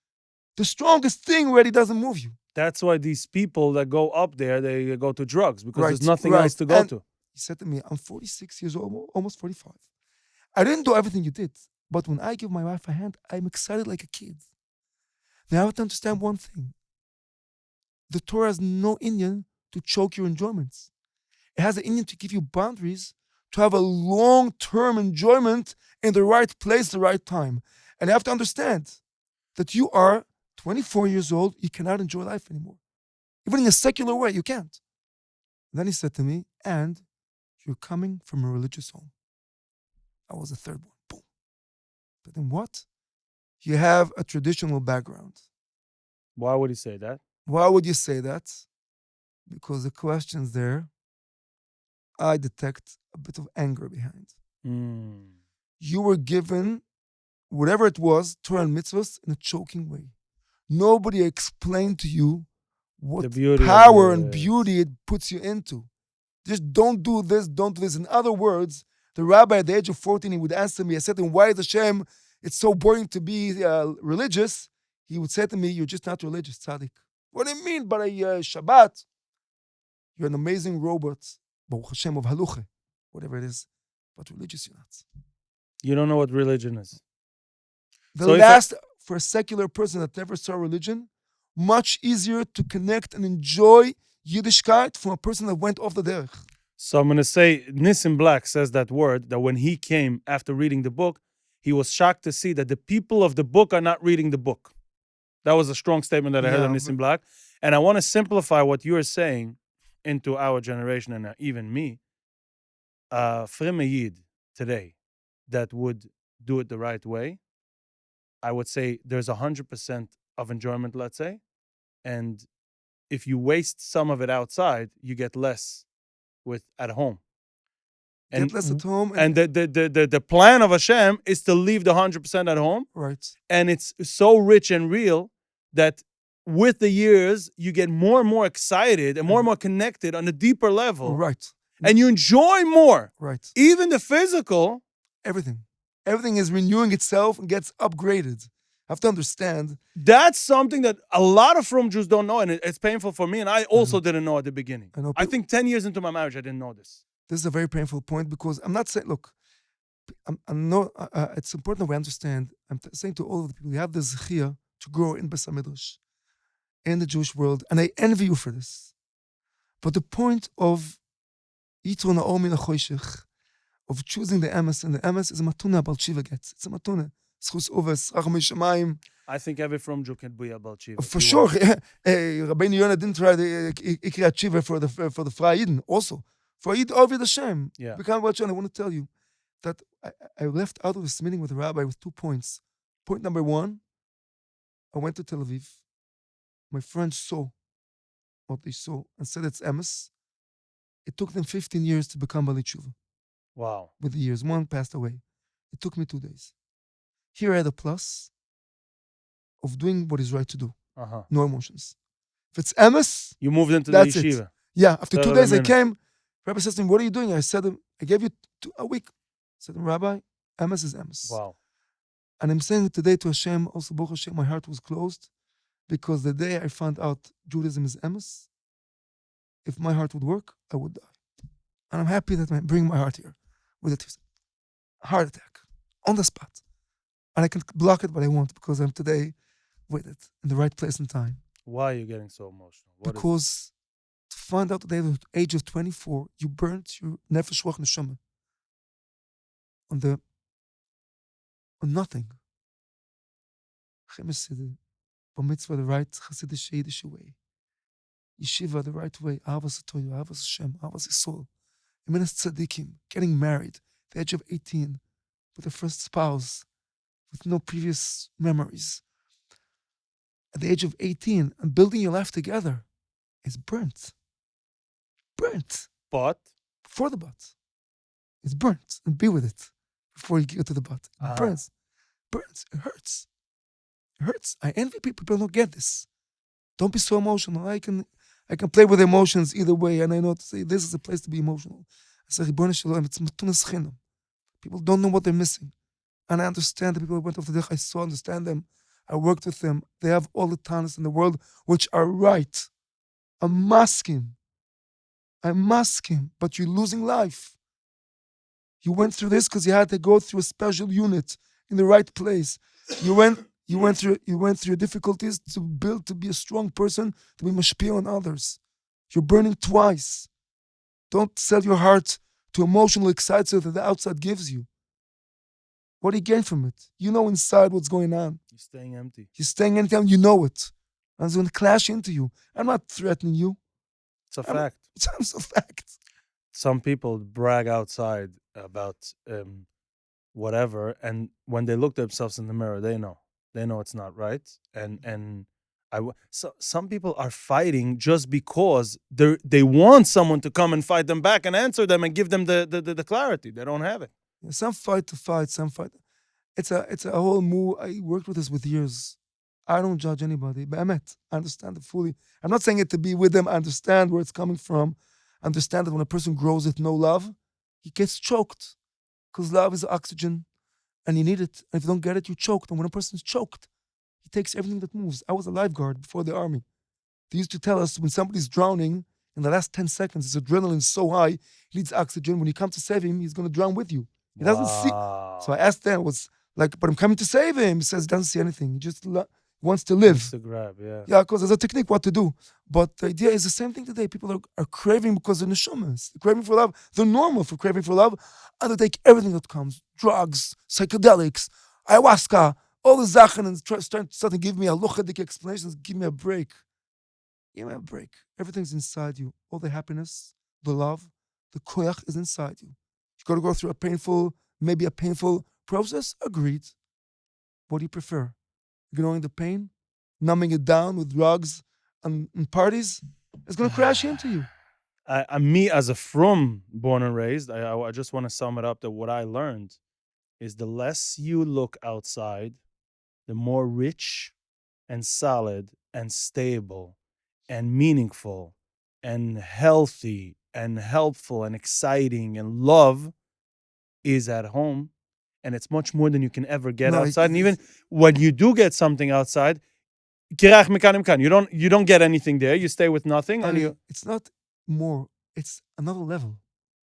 S1: The strongest thing already doesn't move you.
S2: That's why these people that go up there, they go to drugs because
S1: Right,
S2: there's nothing
S1: right.
S2: else to go
S1: And
S2: to.
S1: He said to me, I'm 46 years old, almost 45. I didn't do everything you did, but when I give my wife a hand, I'm excited like a kid. Now I have to understand one thing. The Torah has no Indian to choke your enjoyments. It has an Indian to give you boundaries to have a long-term enjoyment in the right place, the right time. And you have to understand that you are 24 years old, you cannot enjoy life anymore. Even in a secular way, you can't. And then he said to me, and you're coming from a religious home. That was the third one. Boom. But then what? You have a traditional background.
S2: Why would he say that?
S1: Why would you say that? Because the questions there, I detect a bit of anger behind. You were given whatever it was, Torah and mitzvahs, in a choking way. Nobody explained to you what
S2: The beauty of
S1: power and
S2: it.
S1: beauty it puts you into. Just don't do this, don't do this. In other words, the rabbi at the age of 14, he would answer me, I said to him, why is Hashem, it's so boring to be religious? He would say to me, you're just not religious, tzaddik. What do you mean by Shabbat? You're an amazing robot, Baruch Hashem of Haluche, whatever it is, but religious you're not.
S2: You don't know what religion is.
S1: For a secular person that never saw religion, much easier to connect and enjoy Yiddishkeit from a person that went off the derech.
S2: So I'm going to say, Nissim Black says that word, that when he came after reading the book, he was shocked to see that the people of the book are not reading the book. That was a strong statement that I heard of Nissim Black. And I want to simplify what you're saying into our generation and even me. Frimme Yid today that would do it the right way, I would say there's 100% of enjoyment, let's say. And if you waste some of it outside, you get less at home.
S1: Get less at home.
S2: And the plan of Hashem is to leave the 100% at home.
S1: Right.
S2: And it's so rich and real that with the years, you get more and more excited and more connected on a deeper level.
S1: Right.
S2: And you enjoy more.
S1: Right.
S2: Even the physical.
S1: Everything. Everything is renewing itself and gets upgraded. I have to understand.
S2: That's something that a lot of Frum Jews don't know, and it's painful for me, and I also didn't know at the beginning. I think 10 years into my marriage, I didn't know this.
S1: This is a very painful point because I'm not saying, look, it's important that we understand. I'm saying to all of the people, you have the zechia to grow in Beis HaMidrash, in the Jewish world, and I envy you for this. But the point of Yitro Na'or min HaChoshech, of choosing the emes, and the emes is a matuna Bal Shiva gets. It's a matuna. Schus Uves, Rachamei Shamayim.
S2: I think every Frum Jew can be a Bal Shiva.
S1: For sure. Rabbeinu Yonah didn't try the Ikriyat Shiva for the Frayiden also. For Yid Ovid Hashem.
S2: Yeah.
S1: Become what I want to tell you. that I left out of this meeting with the rabbi with 2 points. Point number one, I went to Tel Aviv. My friends saw what they saw and said it's emes. It took them 15 years to become Bali Tshuva.
S2: Wow.
S1: With the years, one passed away. It took me 2 days. Here I had a plus of doing what is right to do.
S2: Uh-huh.
S1: No emotions. If it's emes,
S2: You moved into
S1: that's
S2: the
S1: it.
S2: yeshiva.
S1: Yeah, after 2
S2: Third of
S1: days
S2: a
S1: I
S2: minute.
S1: came. Rabbi says to me, "What are you doing?" I said, "I gave you a week." I said, "Rabbi, emes is emes."
S2: Wow.
S1: And I'm saying it today to Hashem, also Baruch Hashem, my heart was closed because the day I found out Judaism is emes, if my heart would work, I would die. And I'm happy that I bring my heart here with it. Heart attack on the spot. And I can block it, but I won't because I'm today with it in the right place and time.
S2: Why are you getting so emotional? What is
S1: Because to find out that at the age of 24, you burnt your nefesh ruach neshama on nothing. Chemes Siddur, Bar Mitzvah the right Hasidic Yiddish way. Yeshiva the right way. Avas Torah, Avas Hashem, Avas Yisrael. Eminas Tzadikim, getting married at the age of 18 with the first spouse with no previous memories. At the age of 18 and building your life together is burnt. Burnt.
S2: But
S1: Before the butt. It's burnt. And be with it before you get to the butt. It burns. Burns. It hurts. It hurts. I envy people. People don't get this. Don't be so emotional. I can play with emotions either way, and I know to say this is a place to be emotional. I say, Ribono Shel Olam, it's matunas chinam. People don't know what they're missing. And I understand the people who went off the derech. I so understand them. I worked with them. They have all the talents in the world which are right. I'm masking, but you're losing life. You went through this because you had to go through a special unit in the right place. You went through your difficulties to be a strong person, to be mashpia on others. You're burning twice. Don't sell your heart to emotional excitement that the outside gives you. What do you gain from it? You know inside what's going on.
S2: you're staying empty.
S1: You're staying anytime you know it. And it's going to clash into you. I'm not threatening you.
S2: It's a fact.
S1: It's a fact.
S2: Some people brag outside about whatever, and when they look themselves in the mirror, they know it's not right. So some people are fighting just because they want someone to come and fight them back and answer them and give them the clarity. They don't have it.
S1: Yeah, some fight to fight, some fight. It's a whole move. I worked with this with years. I don't judge anybody, but I understand it fully. I'm not saying it to be with them. I understand where it's coming from. I understand that when a person grows with no love, he gets choked. Because love is oxygen and you need it. And if you don't get it, you're choked. And when a person's choked, he takes everything that moves. I was a lifeguard before the army. They used to tell us when somebody's drowning, in the last 10 seconds, his adrenaline's so high, he needs oxygen. When you come to save him, he's going to drown with you. He doesn't see. So I asked them, but I'm coming to save him. He says he doesn't see anything. He just wants to live.
S2: It's to grab, yeah.
S1: Yeah, because there's a technique what to do. But the idea is the same thing today. People are craving because they're neshamas. They're craving for love. They're normal for craving for love. And they take everything that comes. Drugs, psychedelics, ayahuasca, all the zachen, and start to give me halachic explanations. Give me a break. Give me a break. Everything's inside you. All the happiness, the love, the koyach is inside you. You got to go through maybe a painful process. Agreed. What do you prefer? Ignoring the pain, numbing it down with drugs and parties, it's going to crash into you.
S2: Me as a frum born and raised, I just want to sum it up that what I learned is the less you look outside, the more rich and solid and stable and meaningful and healthy and helpful and exciting and love is at home. And it's much more than you can ever get outside. And even when you do get something outside, you don't get anything there. You stay with nothing.
S1: It's not more. It's another level.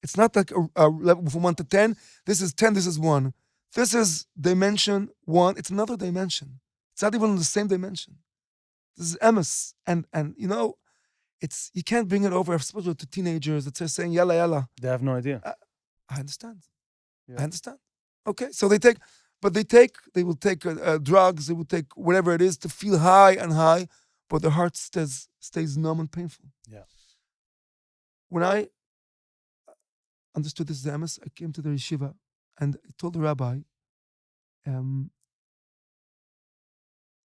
S1: It's not like a level from 1 to 10. This is 10. This is 1. This is dimension 1. It's another dimension. It's not even the same dimension. This is emes, and you can't bring it over, especially to teenagers that are saying yalla yalla.
S2: They have no idea.
S1: I understand.
S2: Yeah.
S1: I understand. Okay, so they will take drugs, they will take whatever it is to feel high and high, but their heart stays numb and painful.
S2: Yeah.
S1: When I understood this emes, I came to the yeshiva And I told the rabbi,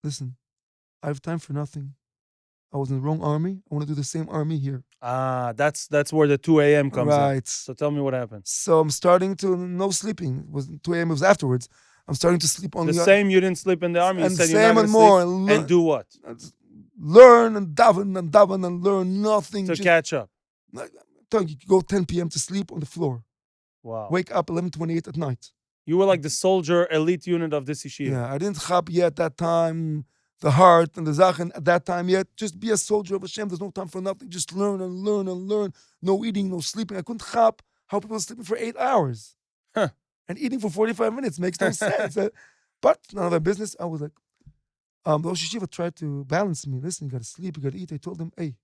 S1: listen, I have time for nothing. I was in the wrong army. I want to do the same army here.
S2: That's where the 2 a.m. comes in.
S1: Right.
S2: So tell me what happened.
S1: So I'm starting to no sleeping. It was 2 a.m. It was afterwards. I'm starting to sleep on
S2: The same you didn't sleep in the army. You
S1: and
S2: said you're
S1: same
S2: not
S1: and
S2: going to
S1: more.
S2: sleep and do what?
S1: Learn and daven and learn nothing.
S2: To catch up.
S1: I'm telling you, go 10 p.m. to sleep on the floor.
S2: Wow.
S1: Wake up 11:28 at night.
S2: You were like the soldier elite unit of this yeshiva.
S1: Yeah, I didn't chap yet that time, the heart and the zachen at that time yet. Just be a soldier of Hashem. There's no time for nothing. Just learn and learn and learn. No eating, no sleeping. I couldn't chap how people are sleeping for 8 hours.
S2: Huh.
S1: And eating for 45 minutes makes no sense. But none of their business. I was like, the Rosh Yeshiva tried to balance me. Listen, you gotta sleep, you gotta eat. I told them, hey,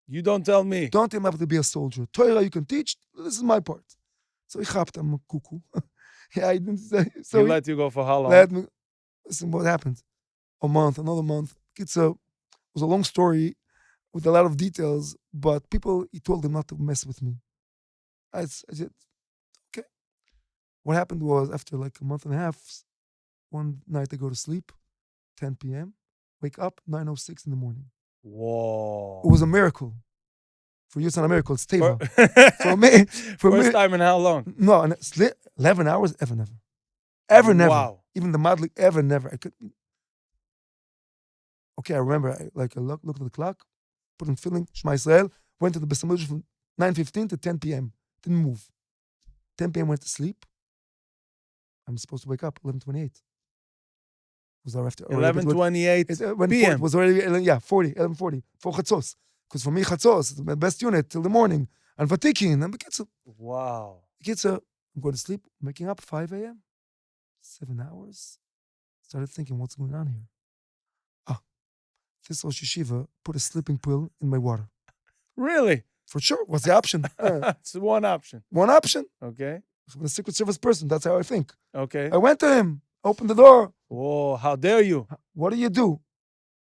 S2: You don't tell me.
S1: don't aim up to be a soldier. Torah you can teach. This is my part. So I chapped. I'm a cuckoo. Yeah, I didn't say. So
S2: He
S1: he
S2: let you go for how long?
S1: let me. Listen, what happened? A month, another month. It was a long story with a lot of details, but he told them not to mess with me. I said, okay. What happened was after like a month and a half, one night I go to sleep, 10 p.m., wake up 9:06 in the morning.
S2: Whoa.
S1: It was a miracle. For you, it's not a miracle. It's teva. For
S2: First
S1: me,
S2: time in how long?
S1: no, and 11 hours, ever, never. Ever, never.
S2: Wow.
S1: Even the madlik, ever, never. I could. Okay, I remember. I looked at the clock, put in filling, Shema Israel, went to the Beis Hamikdash from 9:15 to 10 p.m. Didn't move. 10 p.m. went to sleep. I'm supposed to wake up 11:28. Was there after
S2: 11:28
S1: when
S2: p.m.
S1: It was already 11:40 for Chatzos. Because for me, Chatzos is the best unit till the morning. And Vatikin and Bekitzer.
S2: Wow.
S1: Bekitzer, I'm going to sleep, waking up 5 a.m. 7 hours. Started thinking, what's going on here? This Rosh Yeshiva put a sleeping pill in my water.
S2: Really?
S1: For sure. What's the option?
S2: It's one option.
S1: One option.
S2: Okay.
S1: I'm a Secret Service person. That's how I think.
S2: Okay.
S1: I went to him, opened the door.
S2: Whoa, how dare you?
S1: What do you do?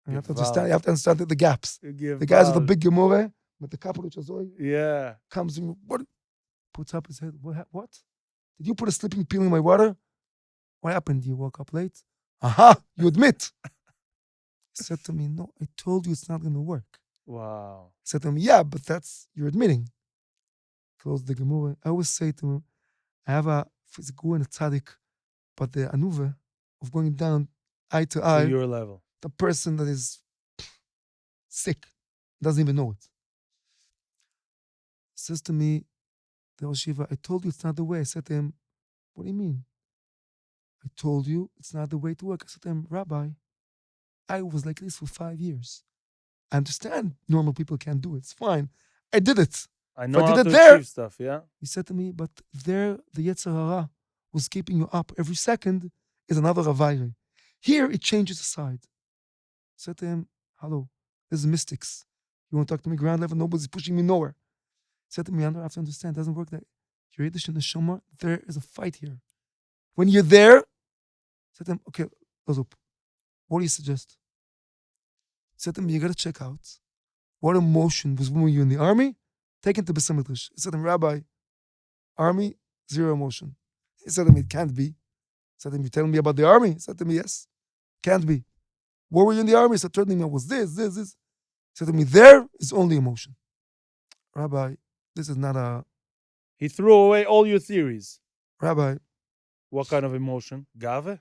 S1: You have to understand the gaps.
S2: Give
S1: The guys with the
S2: out.
S1: big gemore, with the capital Chazoy,
S2: Yeah.
S1: comes in, puts up his head. What? Did you put a sleeping pill in my water? What happened? You woke up late? Aha, you admit. He said to me, no, I told you it's not going to work.
S2: Wow.
S1: He said to me, yeah, but you're admitting. Close the gemore. I always say to him, I have a physical and a tzaddik, but the anuva of going down eye to eye,
S2: To your level.
S1: the person that is sick, doesn't even know it. Says to me, the Rosh Yeshiva, I told you it's not the way. I said to him, what do you mean? I told you it's not the way to work. I said to him, Rabbi, I was like this for 5 years. I understand normal people can't do it. It's fine. I did it.
S2: I know
S1: I
S2: how
S1: did
S2: to
S1: it there.
S2: achieve stuff, yeah?
S1: He said to me, but there, the Yetzer Hara was keeping you up. Every second is another Ravayre. Here, it changes the side. I said to him, hello, this is mystics. You want to talk to me ground level? Nobody's pushing me nowhere. He said to me, I have to understand, it doesn't work that. You're Yiddish in the Shoma, there is a fight here. When you're there, I said to him, okay, Lazup, what do you suggest? He said to me, you got to check out what emotion was moving you in the army. Take it to Beis Hamikdash. He said to him, Rabbi, army, zero emotion. He said to me, it can't be. He said to me, you telling me about the army? He said to me, yes, can't be. Where were you in the army? He said, telling me I was this. He said to me, there is only emotion. Rabbi, this is not a...
S2: He threw away all your theories.
S1: Rabbi.
S2: What kind of emotion? Gave?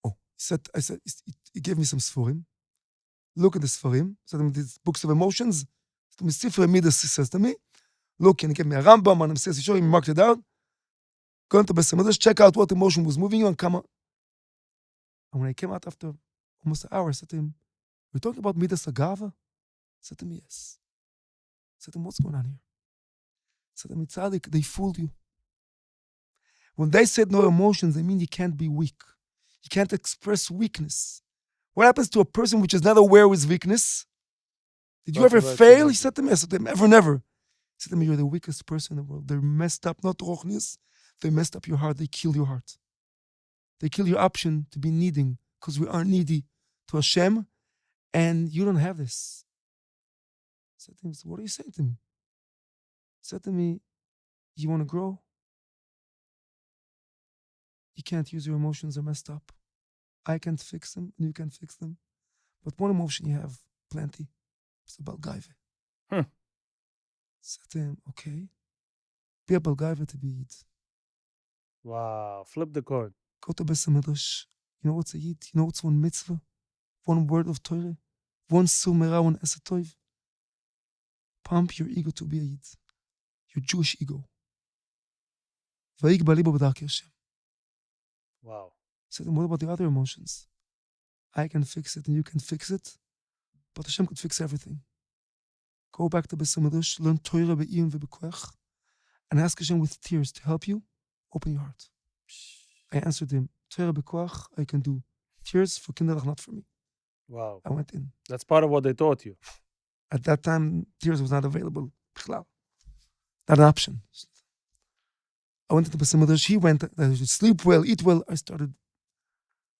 S1: Oh, he gave me some Sforim. Look at the Sforim. He said to me, these books of emotions. He says to me, look, and he gave me a Rambam, and he says, he marked it out. Go into Beis Hamikdash, check out what emotion was moving you, and come out. And when I came out after almost an hour, I said to him, we're talking about Midas Agava? He said to me, yes. I said to him, what's going on here? He said to me, Tzadik, they fooled you. When they said no emotions, they mean you can't be weak. You can't express weakness. What happens to a person which is not aware of his weakness? Did you ever fail? He said to me, I said to him, ever, never. He said to me, you're the weakest person in the world. They're messed up, not rochnis. They messed up your heart. They kill your heart. They kill your option to be needing, because we are needy to Hashem, and you don't have this. I said to him, so what are you saying to me? He said to me, you want to grow? you can't use your emotions, they're messed up. I can't fix them, and you can't fix them. But one emotion you have, plenty. It's a Balgaive. Said to him, okay, be a Balgaive to be Yid.
S2: Wow. Flip the coin.
S1: Go to Beis Midrash. You know what's a Yid? You know what's one mitzvah? One word of Torah? One sumera, one esatoiv? Pump your ego to be a Yid. Your Jewish ego. Vayigba libo b'darkei Hashem.
S2: Wow.
S1: Said to him, what about the other emotions? I can fix it and you can fix it, but Hashem could fix everything. Go back to Beis Midrash, learn Torah be'iyun ve'bekoach, and ask Hashem with tears to help you. Open your heart. I answered him, Torah be'koach, I can do. Tears for kinderach, not for me.
S2: Wow.
S1: I went in.
S2: That's part of what they taught you.
S1: At that time, tears was not available. Not an option. I went into Beis Midrash. He went, I should sleep well, eat well. I started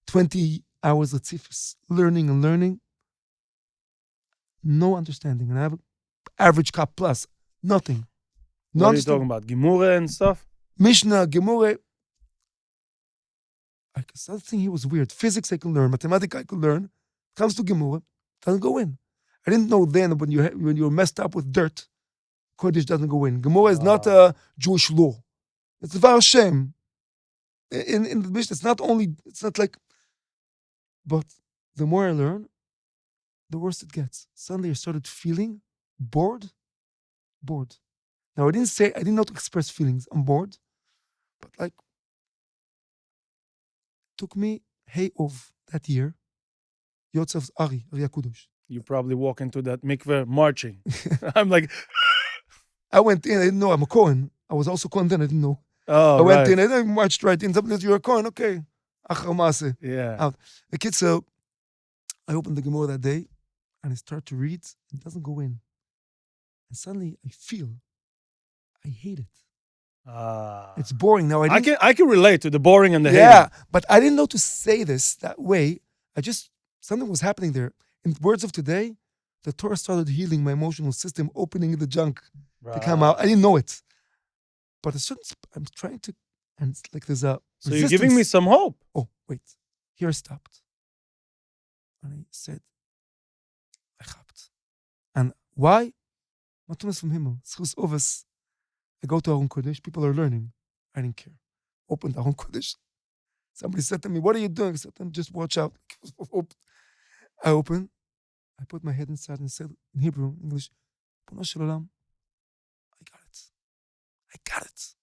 S1: 20 hours of tzifus, learning and learning. No understanding. And I have an average cup plus. Nothing. No
S2: What are you talking about? Gemura and stuff?
S1: Mishnah, Gemara. I guess the other thing here was weird. Physics I could learn, mathematics I could learn. Comes to Gemara, doesn't go in. I didn't know then when you're messed up with dirt, Kodesh doesn't go in. Gemara is not a Jewish law. It's Dvar Hashem. In the Mishnah, it's not like, but the more I learn, the worse it gets. Suddenly I started feeling bored. Now I didn't know to express feelings. I'm bored. But like, it took me, of that year, Yotzev's Ari Akudosh.
S2: You probably walk into that mikveh marching. I'm like,
S1: I went in, I didn't know I'm a Cohen. I was also Cohen then, I didn't know.
S2: oh,
S1: I went
S2: right.
S1: in, I marched right in. Somebody said, you're a Cohen, okay. Achar Maaseh.
S2: Yeah.
S1: Out. The kid, so I opened the Gemara that day and I start to read. It doesn't go in. And suddenly I feel I hate it. It's boring. Now
S2: I can relate to the boring and the
S1: yeah,
S2: hating.
S1: but I didn't know to say this that way. Something was happening there. In words of today, the Torah started healing my emotional system, opening the junk to come out. I didn't know it. But I'm trying to, and it's like there's a
S2: So you're giving me some hope.
S1: Oh, wait. Here I stopped. And I said, I chapped. And why? Matunas from Himmel. Schus Oves. I go to Aron Kodesh. People are learning. I didn't care. Opened Aron Kodesh. Somebody said to me, what are you doing? I said, just watch out. I opened. I put my head inside and said in Hebrew, English, Bono Shel Olam, I got it.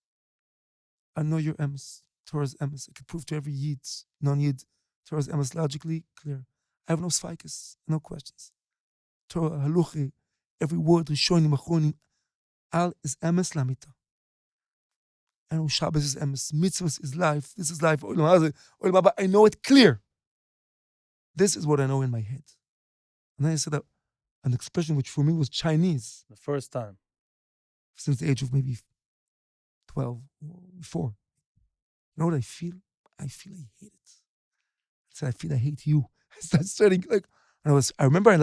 S1: I know your emes, Torah's emes. I could prove to every Yid, non-Yid, Torah's emes logically clear. I have no sfaikas, no questions. Torah, haluchi, every word, rishonim, achronim, al is emes lamita. I know Shabbos is emes, mitzvahs is life, this is life, I know it clear. This is what I know in my head. And then I said an expression which for me was Chinese.
S2: The first time.
S1: Since the age of maybe 12 or 4. You know what I feel? I feel I hate it. I said, I feel I hate you. I started studying, I remember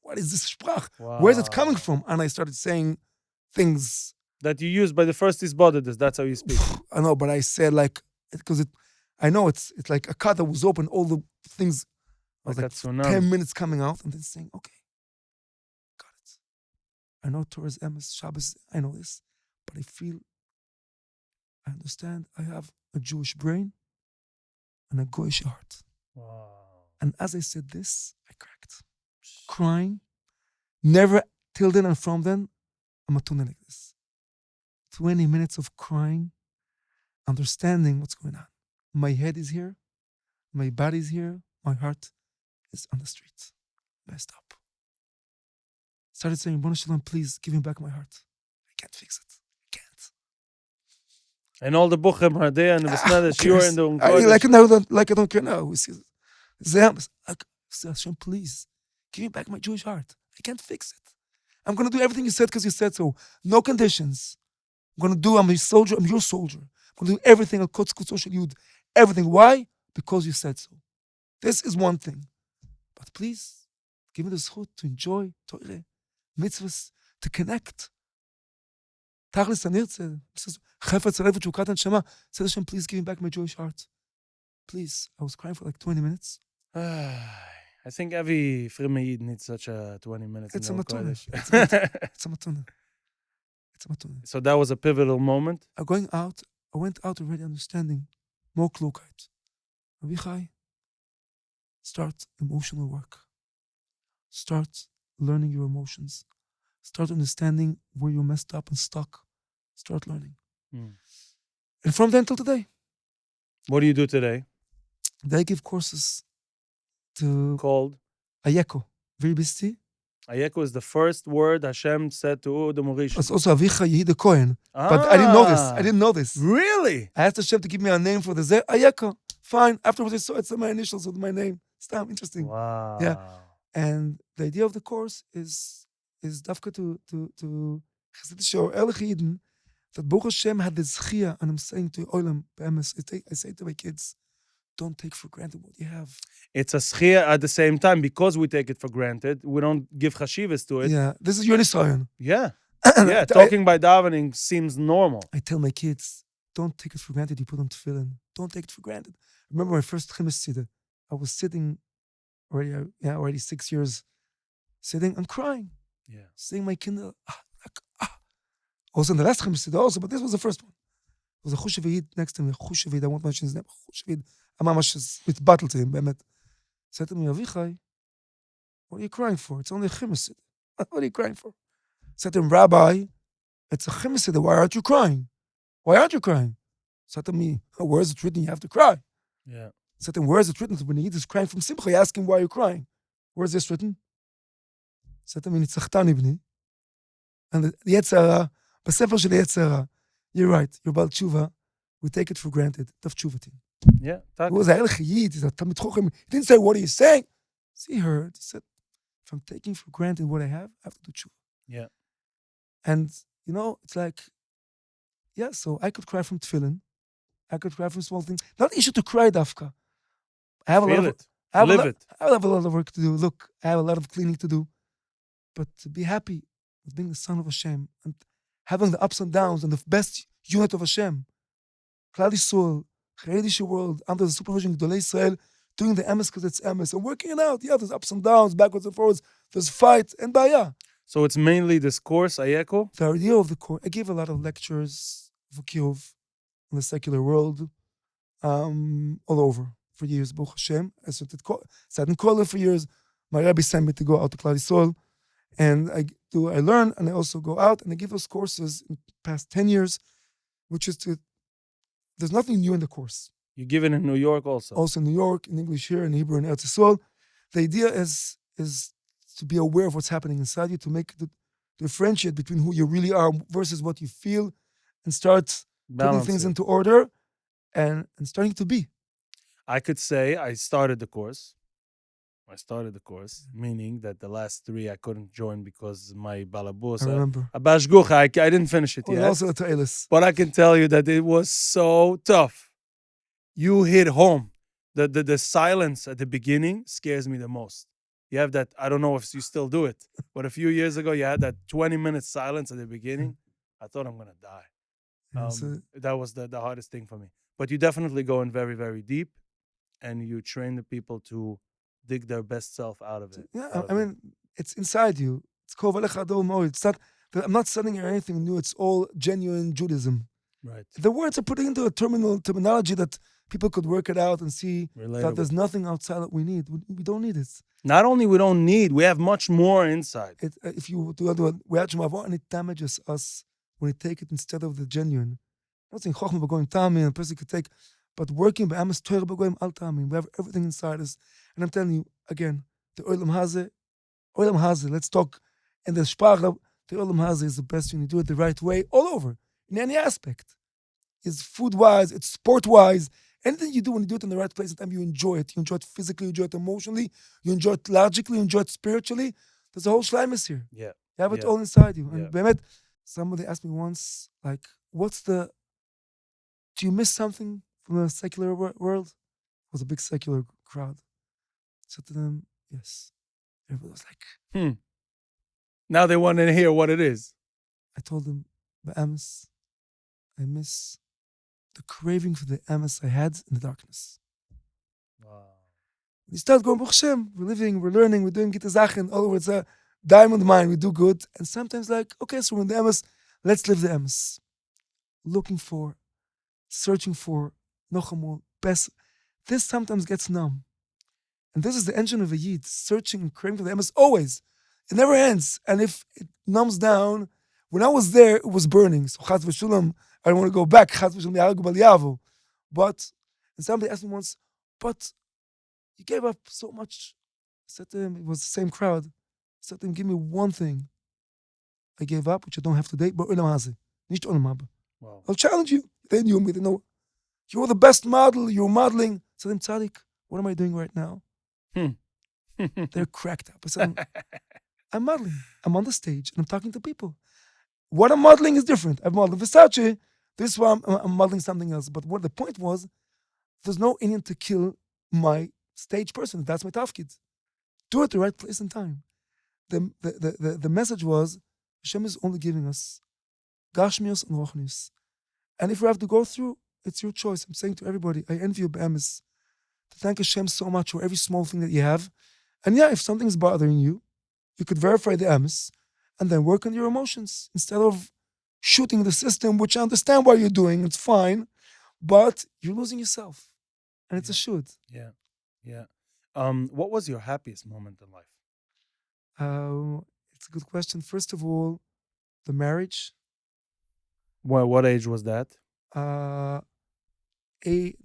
S1: what is this sprach?
S2: Wow.
S1: Where's it coming from? And I started saying things.
S2: That you used by the first Isbodedus, that's how you speak.
S1: I know, but I said because I know it's like a cut that was open, all the things. I was like 10 minutes coming out and then saying, okay, got it. I know Torah's emes, Shabbos, I know this, but I understand I have a Jewish brain and a Goyish heart.
S2: Wow.
S1: And as I said this, I cracked. Crying. Never till then and from then, I'm a tuna like this. 20 minutes of crying, understanding what's going on. My head is here, my body's here, my heart is on the street, messed up. Started saying, Bono Shalom, please give me back my heart. I can't fix it. I can't.
S2: And all the Buchem are there and the Besmedesh, you're in the
S1: I don't care now. Hashem, please give me back my Jewish heart. I can't fix it. I'm going to do everything you said because you said so. No conditions. I'm a soldier. I'm your soldier. I'm going to do everything. Everything. Why? Because you said so. This is one thing. But please, give me the zchut to enjoy Torah, mitzvahs, to connect. Tachlis anirtze. Chefetz Alev Chukat Neshama. Said Hashem, please give me back my Jewish heart. please. I was crying for like 20 minutes.
S2: I think every Frimeid needs such a 20 minutes.
S1: It's
S2: in
S1: a
S2: the
S1: matuna.
S2: Kodesh.
S1: It's a matuna. It's a matuna.
S2: So that was a pivotal moment.
S1: I went out already understanding more klugheit. Avichai, start emotional work. Start learning your emotions. Start understanding where you messed up and stuck. Start learning. And from then till today,
S2: What do you do today?
S1: they give courses to
S2: Called
S1: Ayeko. Very busy.
S2: Ayeko is the first word Hashem said to the Mauritian.
S1: It's also Avichai Cohen. But I didn't know this.
S2: Really?
S1: I asked Hashem to give me a name for the Zeh. Ayeko. Fine. Afterwards I saw it's my initials with my name. Stam, interesting.
S2: Wow.
S1: Yeah. And the idea of the course is dafka to Chassidish or Ehrlich Eden, that Baruch Hashem had this chia, and I'm saying to Olam, I say to my kids, don't take for granted what you have.
S2: It's a schia at the same time, because we take it for granted. We don't give chashivas to it.
S1: Yeah, this is your Nisayan.
S2: Yeah. Yeah, talking by davening seems normal.
S1: I tell my kids, don't take it for granted you put on tefillin. Don't take it for granted. I remember my first Chemes Siddur. I was sitting already 6 years sitting and crying.
S2: Yeah.
S1: Seeing my Kindle. Also in the last Chemes Siddur also, but this was the first one. There was a Chushavid next to me. Chushavid, I won't mention his name. Chushavid. Mamash with battle to him. Bemet. Said to me, Avichai, what are you crying for? It's only a Chemes Siddur. What are you crying for? Said to him, Rabbi, it's a Chemes Siddur. Why aren't you crying? Why aren't you crying? Said to me, where is it written you have to cry?
S2: Yeah.
S1: Said to him, where is it written when he is crying from Simcha? You ask him why you're crying. Where is this written? Said to me, Nitzachtan ibni. And the Yetzirah, B'sefer shel Yetzirah. You're right. You're Baal Tshuva. We take it for granted. Taf Tshuvatin.
S2: Yeah.
S1: It was a Ehrlich Yid. He's a Talmid Chochem. He didn't say, what are you saying? So he heard. He said, if I'm taking for granted what I have to do Tshuva.
S2: Yeah.
S1: And, it's like, yeah, so I could cry from tefillin. I could cry from small things. Not issue to cry, Dafka. I have
S2: Feel it.
S1: I
S2: Live it.
S1: have a lot of work to do. Look, I have a lot of cleaning to do. But to be happy with being the son of Hashem and having the ups and downs and the best unit of Hashem, Klal Yisrael, Chareidische world, under the supervision of Gedolei Israel, doing the emes because it's emes and working it out. Yeah, there's ups and downs, backwards and forwards. There's fight and baya.
S2: So it's mainly this course, Ayeko?
S1: The idea of the course, I gave a lot of lectures for Kiyov in the secular world, all over for years. Baruch Hashem. I started calling for years. My rabbi sent me to go out to Klal Yisrael, and I learn, and I also go out, and I give those courses in the past 10 years, which is there's nothing new in the course.
S2: You give it in New York also?
S1: Also in New York, in English here, in Hebrew, in Eretz Yisrael. The idea is to be aware of what's happening inside you, to differentiate between who you really are versus what you feel, and start putting things into order and starting to be.
S2: I could say I started the course, meaning that the last 3 I couldn't join because my balabus.
S1: I remember.
S2: I didn't finish it yet.
S1: Also the Ta'ilis.
S2: But I can tell you that it was so tough. You hit home. The silence at the beginning scares me the most. You have that, I don't know if you still do it, but a few years ago you had that 20-minute silence at the beginning. I thought I'm going to die. That was the hardest thing for me. But you definitely go in very, very deep, and you train the people to dig their best self out of it.
S1: Yeah, I mean, it's inside you. It's called It's not, I'm not studying anything new. It's all genuine Judaism.
S2: Right.
S1: The words are putting into a terminology that people could work it out and see that there's nothing outside that we need. We don't need it.
S2: Not only we don't need, we have much more inside.
S1: If you do and it damages us when we take it instead of the genuine. I'm not saying Chochmah b'goyim tamim, a person could take, but working b'amas Torah b'goyim al tamim. We have everything inside us. And I'm telling you, again, the Olam Hazeh, let's talk in the Sprache, the Olam Hazeh is the best when you do it the right way, all over, in any aspect. It's food-wise, it's sport-wise, anything you do when you do it in the right place, and you enjoy it. You enjoy it physically, you enjoy it emotionally, you enjoy it logically, you enjoy it spiritually. There's a whole shleimus here.
S2: Yeah.
S1: You have it all inside you. And
S2: Yeah.
S1: somebody asked me once, like, do you miss something from the secular world? It was a big secular crowd. I said to them, yes. Everybody was like,
S2: Now they want to hear what it is.
S1: I told them, I miss the craving for the emes I had in the darkness. You start going, Baruch Hashem, we're living, we're learning, we're doing Gita Zachen, all over, it's a diamond mine, we do good. And sometimes like, okay, so we're in the Emes, let's live the Emes. Looking for, searching for, Nochamol, best. This sometimes gets numb. And this is the engine of a Yid, searching and craving for the Emes always. It never ends. And if it numbs down, when I was there, it was burning. So Chaz v'shulam, I don't want to go back. Chaz v'shulam ya'argu bal yavu. But, and somebody asked me once, but you gave up so much. I said to him, it was the same crowd. I said to him, give me one thing I gave up, which I don't have today, but Olam Hazeh, nicht Olam Haba.
S2: Wow.
S1: I'll challenge you. They knew me. They know you're the best model. You're modeling. I said to him, Tzaddik, what am I doing right now? They're cracked up. I said, I'm modeling. I'm on the stage and I'm talking to people. What I'm modeling is different. I've modeled Versace. This one, I'm modeling something else. But what the point was, there's no Indian to kill my stage person. That's my tafkid. Do it at the right place and time. The message was, Hashem is only giving us Gashmios and Rochnios. And if we have to go through, it's your choice. I'm saying to everybody, I envy you, Be'emes, to thank Hashem so much for every small thing that you have. And yeah, if something's bothering you, you could verify the Emes and then work on your emotions instead of shooting the system, which I understand why you're doing. It's fine, but you're losing yourself. And it's a should.
S2: Yeah. Yeah. What was your happiest moment in life?
S1: It's a good question. First of all, the marriage.
S2: What age was that?
S1: It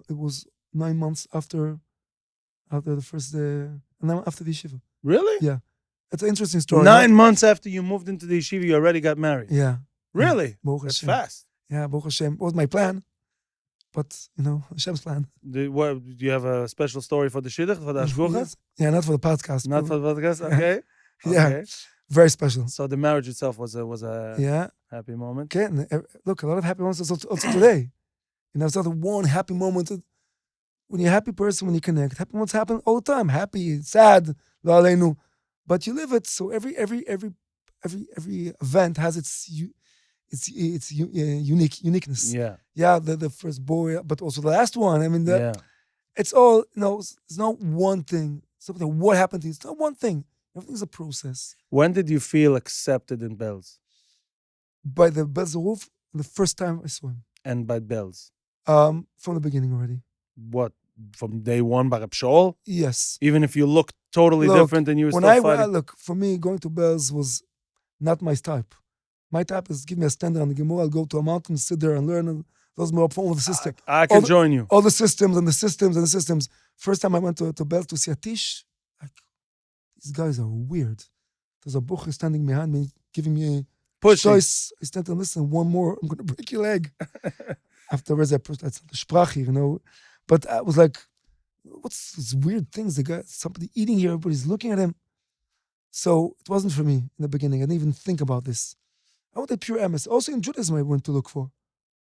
S1: was 9 months after the first, after the yeshiva.
S2: Really?
S1: Yeah. It's an interesting story.
S2: 9 months after you moved into the yeshiva, you already got married.
S1: Yeah.
S2: Really?
S1: Baruch
S2: That's
S1: Hashem.
S2: fast.
S1: Yeah, Baruch Hashem. It was my plan, but, Hashem's plan.
S2: Do you have a special story for the shidduch, for the ashgucha?
S1: Yes. Yeah, not for the podcast.
S2: Not for the podcast? Okay.
S1: Yeah.
S2: Okay.
S1: Very special.
S2: So the marriage itself was a
S1: Yeah.
S2: happy moment.
S1: Okay. And, look, a lot of happy moments also today. It's not one happy moment. When you're a happy person, when you connect, happy moments happen all the time. Happy, sad, lo aleinu. But you live it. So every event has its uniqueness.
S2: Yeah.
S1: Yeah, the first boy, but also the last one. I mean,
S2: Yeah.
S1: it's all, it's not one thing. Something, what happened to you? It's not one thing. Everything's a process.
S2: When did you feel accepted in Bells?
S1: By the Bezeruf, the first time I saw him.
S2: And by Bells?
S1: From the beginning already.
S2: What? From day one by Reb Shaul?
S1: Yes.
S2: Even if you looked totally different and you were
S1: when
S2: still fighting?
S1: look, for me, going to Bells was not my type. My type is give me a standard on the Gemara, I'll go to a mountain, sit there and learn. And those more from all the system.
S2: I can join you.
S1: All the systems and the systems and the systems. First time I went to Bells to see a tish, like, these guys are weird. There's a bucher standing behind me, giving me a choice. I stand and listen, one more, I'm going to break your leg. Afterwards, that's not the sprach here, But I was like, what's these weird things? The guy, somebody eating here, everybody's looking at him. So it wasn't for me in the beginning. I didn't even think about this. I wanted pure MS. Also in Judaism, I went to look for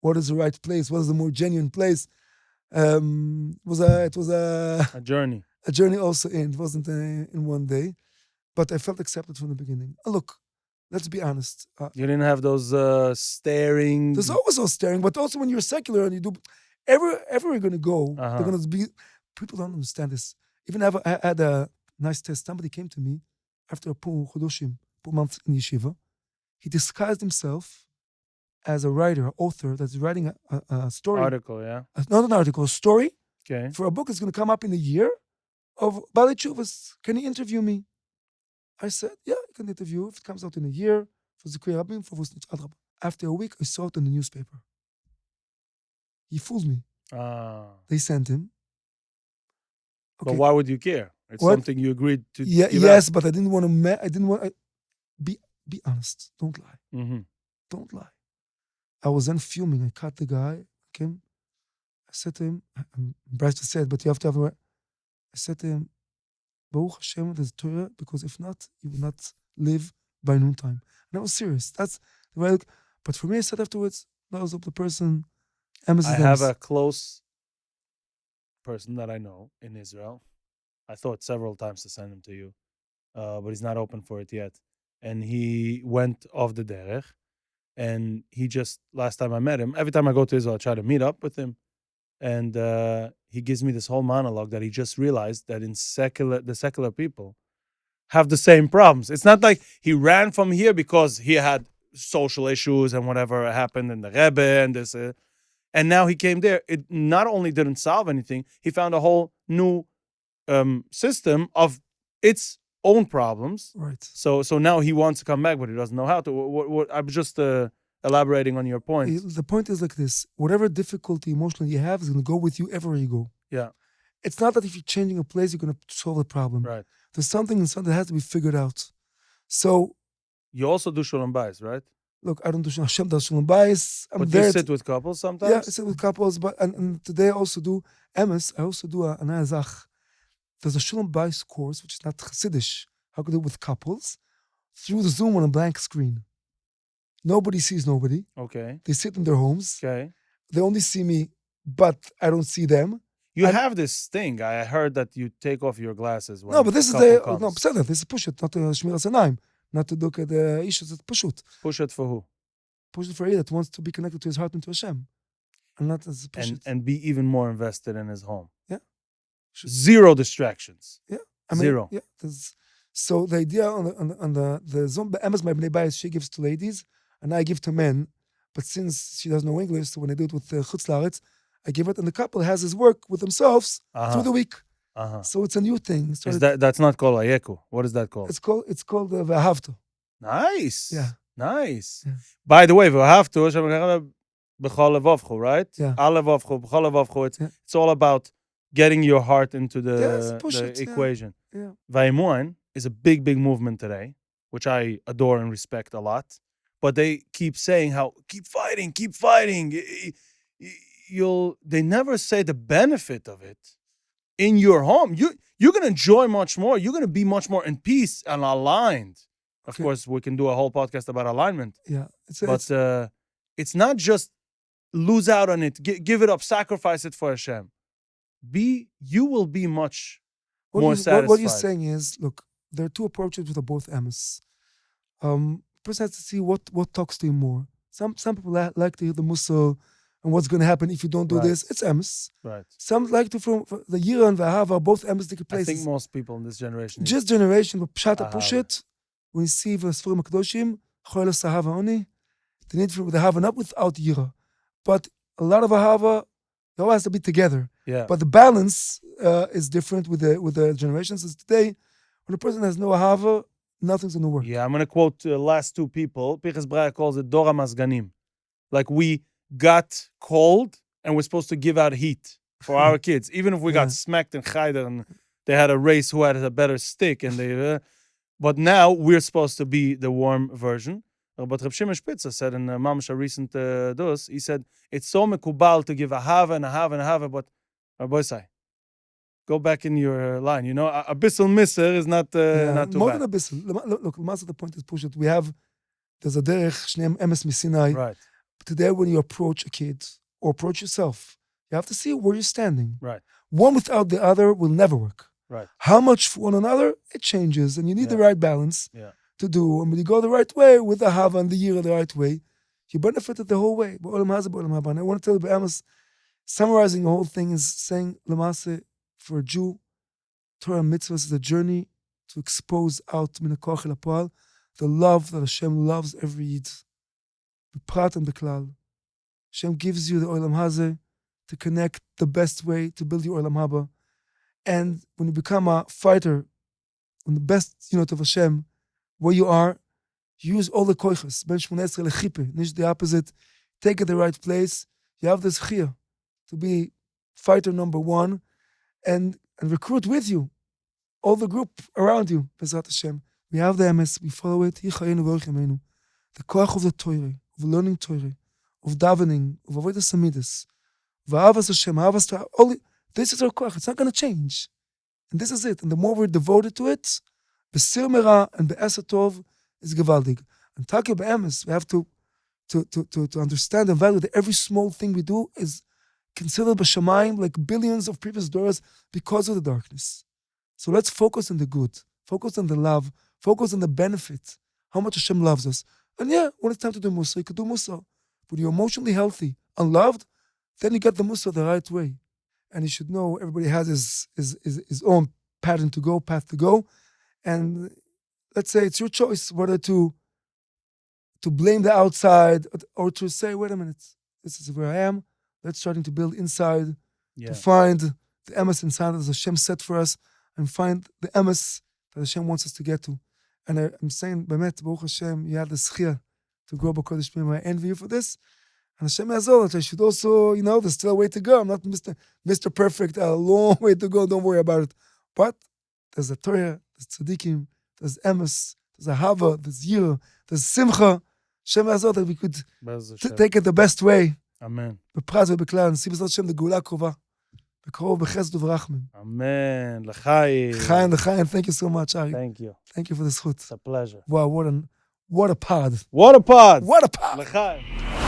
S1: what is the right place, what is the more genuine place. It was
S2: A journey.
S1: A journey also in. It wasn't in one day, but I felt accepted from the beginning. Look, let's be honest.
S2: You didn't have those staring.
S1: There's always those staring, but also when you're secular and you do, everywhere you're going to go, they're going to be, people don't understand this. Even I had a nice test. Somebody came to me after a Pur months in yeshiva. He disguised himself as a writer, author that's writing a story.
S2: Article, yeah.
S1: Not an article, a story.
S2: Okay.
S1: For a book that's going to come up in a year of Bali Chuvas. Can you interview me? I said, yeah, I can interview if it comes out in a year. For Zikri Rabin, for Vusnich Adrab. After a week, I saw it in the newspaper. He fooled me. They sent him.
S2: Okay. But why would you care? It's something you agreed to.
S1: Yeah, yes, but I didn't want to. I didn't want. Be honest. Don't lie.
S2: Mm-hmm.
S1: Don't lie. I was then fuming. I cut the guy. Came. I said to him, I'm embarrassed to say it, but you have to have. I said to him, Baruch Hashem, there's Torah, because if not, you will not live by noontime. And I was serious. That's the way. But for me, I said afterwards, that was the person.
S2: I have a close person that I know in Israel. I thought several times to send him to you, but he's not open for it yet. And he went off the derech, and he just, last time I met him, every time I go to Israel, I try to meet up with him. And he gives me this whole monologue that he just realized that the secular people have the same problems. It's not like he ran from here because he had social issues and whatever happened in the Rebbe and this. And now he came there. It not only didn't solve anything, he found a whole new system of its own problems.
S1: Right.
S2: So now he wants to come back, but he doesn't know how to. What I'm just elaborating on your point.
S1: The point is like this: whatever difficulty emotionally you have is going to go with you everywhere you go.
S2: Yeah.
S1: It's not that if you're changing a place, you're going to solve the problem.
S2: Right.
S1: There's something inside that has to be figured out. So,
S2: You also do shalom bayis, right?
S1: look, I don't do Hashem does shalom bayis. I'm
S2: But
S1: there.
S2: you sit with couples sometimes?
S1: Yeah, I sit with couples, but and today I also do emes. I also do an azach. There's a shalom bayis course, which is not chassidish. How can I do it with couples? Through the Zoom on a blank screen. Nobody sees nobody.
S2: Okay.
S1: They sit in their homes.
S2: Okay.
S1: They only see me, but I don't see them.
S2: You have this thing. I heard that you take off your glasses when
S1: No, but this is
S2: couple
S1: the
S2: comes.
S1: no. Beseder, this is push it, not Shmir Asanaim, not to look at the issues. It's push it.
S2: Push it for who?
S1: Push it for a that wants to be connected to his heart and to Hashem, and not as push it.
S2: And be even more invested in his home.
S1: Yeah.
S2: Zero distractions.
S1: Yeah.
S2: Zero.
S1: Yeah. So the idea on the Zoom, Emma's my Bnei Bayis, she gives to ladies, and I give to men. But since she doesn't know English, so when I do it with Chutz La'aretz, I give it, and the couple has his work with themselves through the week. So it's a new thing.
S2: That's not called ayeku. What is that called?
S1: It's called V'ahavto.
S2: Nice.
S1: Yeah.
S2: Nice.
S1: Yeah.
S2: By the way, V'ahavto, b'chol levavcho, right?
S1: Yeah.
S2: Al levavcho, b'chol levavcho. It's all about getting your heart into
S1: Yes, push
S2: the
S1: it,
S2: equation.
S1: Yeah.
S2: Vaimuan is a big, big movement today, which I adore and respect a lot. But they keep saying how keep fighting. They never say the benefit of it in your home. You're gonna enjoy much more. You're gonna be much more in peace and aligned. Of course, we can do a whole podcast about alignment.
S1: Yeah,
S2: it's not just lose out on it, give it up, sacrifice it for Hashem. You will be much more satisfied.
S1: What you're saying is, look, there are two approaches with both emes. Person has to see what talks to him more. Some people like to hear the mussar and what's going to happen if you don't do this. It's emes.
S2: Right.
S1: Some like to from the Yira and the Ahava, both emes take places.
S2: I think most people in this generation.
S1: Just generation, but pshata push it. When you see the Sfurim HaKadoshim, choyles Ahava oni, the need for the Ahava not without Yira, but a lot of Ahava, it all has to be together.
S2: Yeah.
S1: But the balance is different with the generations. It's today, when a person has no Ahava, nothing's going to work.
S2: Yeah, I'm going to quote the last two people. Pichas Braya calls it Dora Mazganim. Like we got cold and we're supposed to give out heat for our kids. Even if we got smacked in Chayder and they had a race who had a better stick. But now we're supposed to be the warm version. But Reb Shimon Spitzer said in Mamash, a recent dos, he said, it's so mekubal to give a hava and a hava and a hava, but Rabbi Say, go back in your line. You know, a bissel misser is not too
S1: more
S2: bad.
S1: than a bissel. Look, most of the point is push it. There's a derech, shneim emes misinai.
S2: Right.
S1: Today, when you approach a kid or approach yourself, you have to see where you're standing.
S2: Right.
S1: One without the other will never work.
S2: Right.
S1: How much for one another, it changes, and you need the right balance to do. And when you go the right way with the hava and the yira the right way, you benefited the whole way. And I want to tell you, Amos, summarizing the whole thing is saying, Lamase, for a Jew, Torah mitzvahs is a journey to expose out minakoch el apal, the love that Hashem loves every Yid. B'prat and b'klal. Hashem gives you the olam hazeh to connect the best way to build your olam haba. And when you become a fighter on the best unit of Hashem, where you are, use all the koiches. Ben Shmoneh Esrei lechipe, nish the opposite. Take it the right place. You have this chiyah to be fighter number one, and recruit with you all the group around you. Bezrat Hashem. We have the emes. We follow it. The koach of the Torah, of learning Torah, of davening, of avodas hamidus, v'avas Hashem, avas Torah. This is our koach. It's not going to change. And this is it. And the more we're devoted to it, b'sir mera and b'eser tov is gevaldig. And talking about emes, we have to understand and value that every small thing we do is considered b'shamayim like billions of previous doors because of the darkness. So let's focus on the good. Focus on the love. Focus on the benefit. How much Hashem loves us. And when it's time to do mussar, you can do mussar. When you're emotionally healthy, unloved, then you get the Musa the right way. And you should know everybody has his own path to go. And let's say it's your choice whether to blame the outside or to say, wait a minute, this is where I am. Let's try to build inside to find the emes inside that Hashem set for us and find the emes that Hashem wants us to get to. And I'm saying, Bemet, Baruch Hashem, you had the schia to grow b'Kodesh Pnim. I envy you for this. And Hashem has all that I should also, there's still a way to go. I'm not Mr. Perfect, a long way to go. Don't worry about it. But there's a Torah, there's tzaddikim, there's emes, there's ahava, there's yir, there's simcha. Hashem has all that we could take it the best way.
S2: Amen.
S1: בפרט ובכלל, נשיא בעזרת השם לגאולה הקרובה. בקרוב בחסד וברחמים.
S2: Amen. לחיים.
S1: לחיים. Thank you so much, Ari.
S2: Thank you.
S1: Thank you for the זכות.
S2: It's a pleasure.
S1: Wow, what a pod.
S2: What a pod.
S1: What a pod.
S2: לחיים.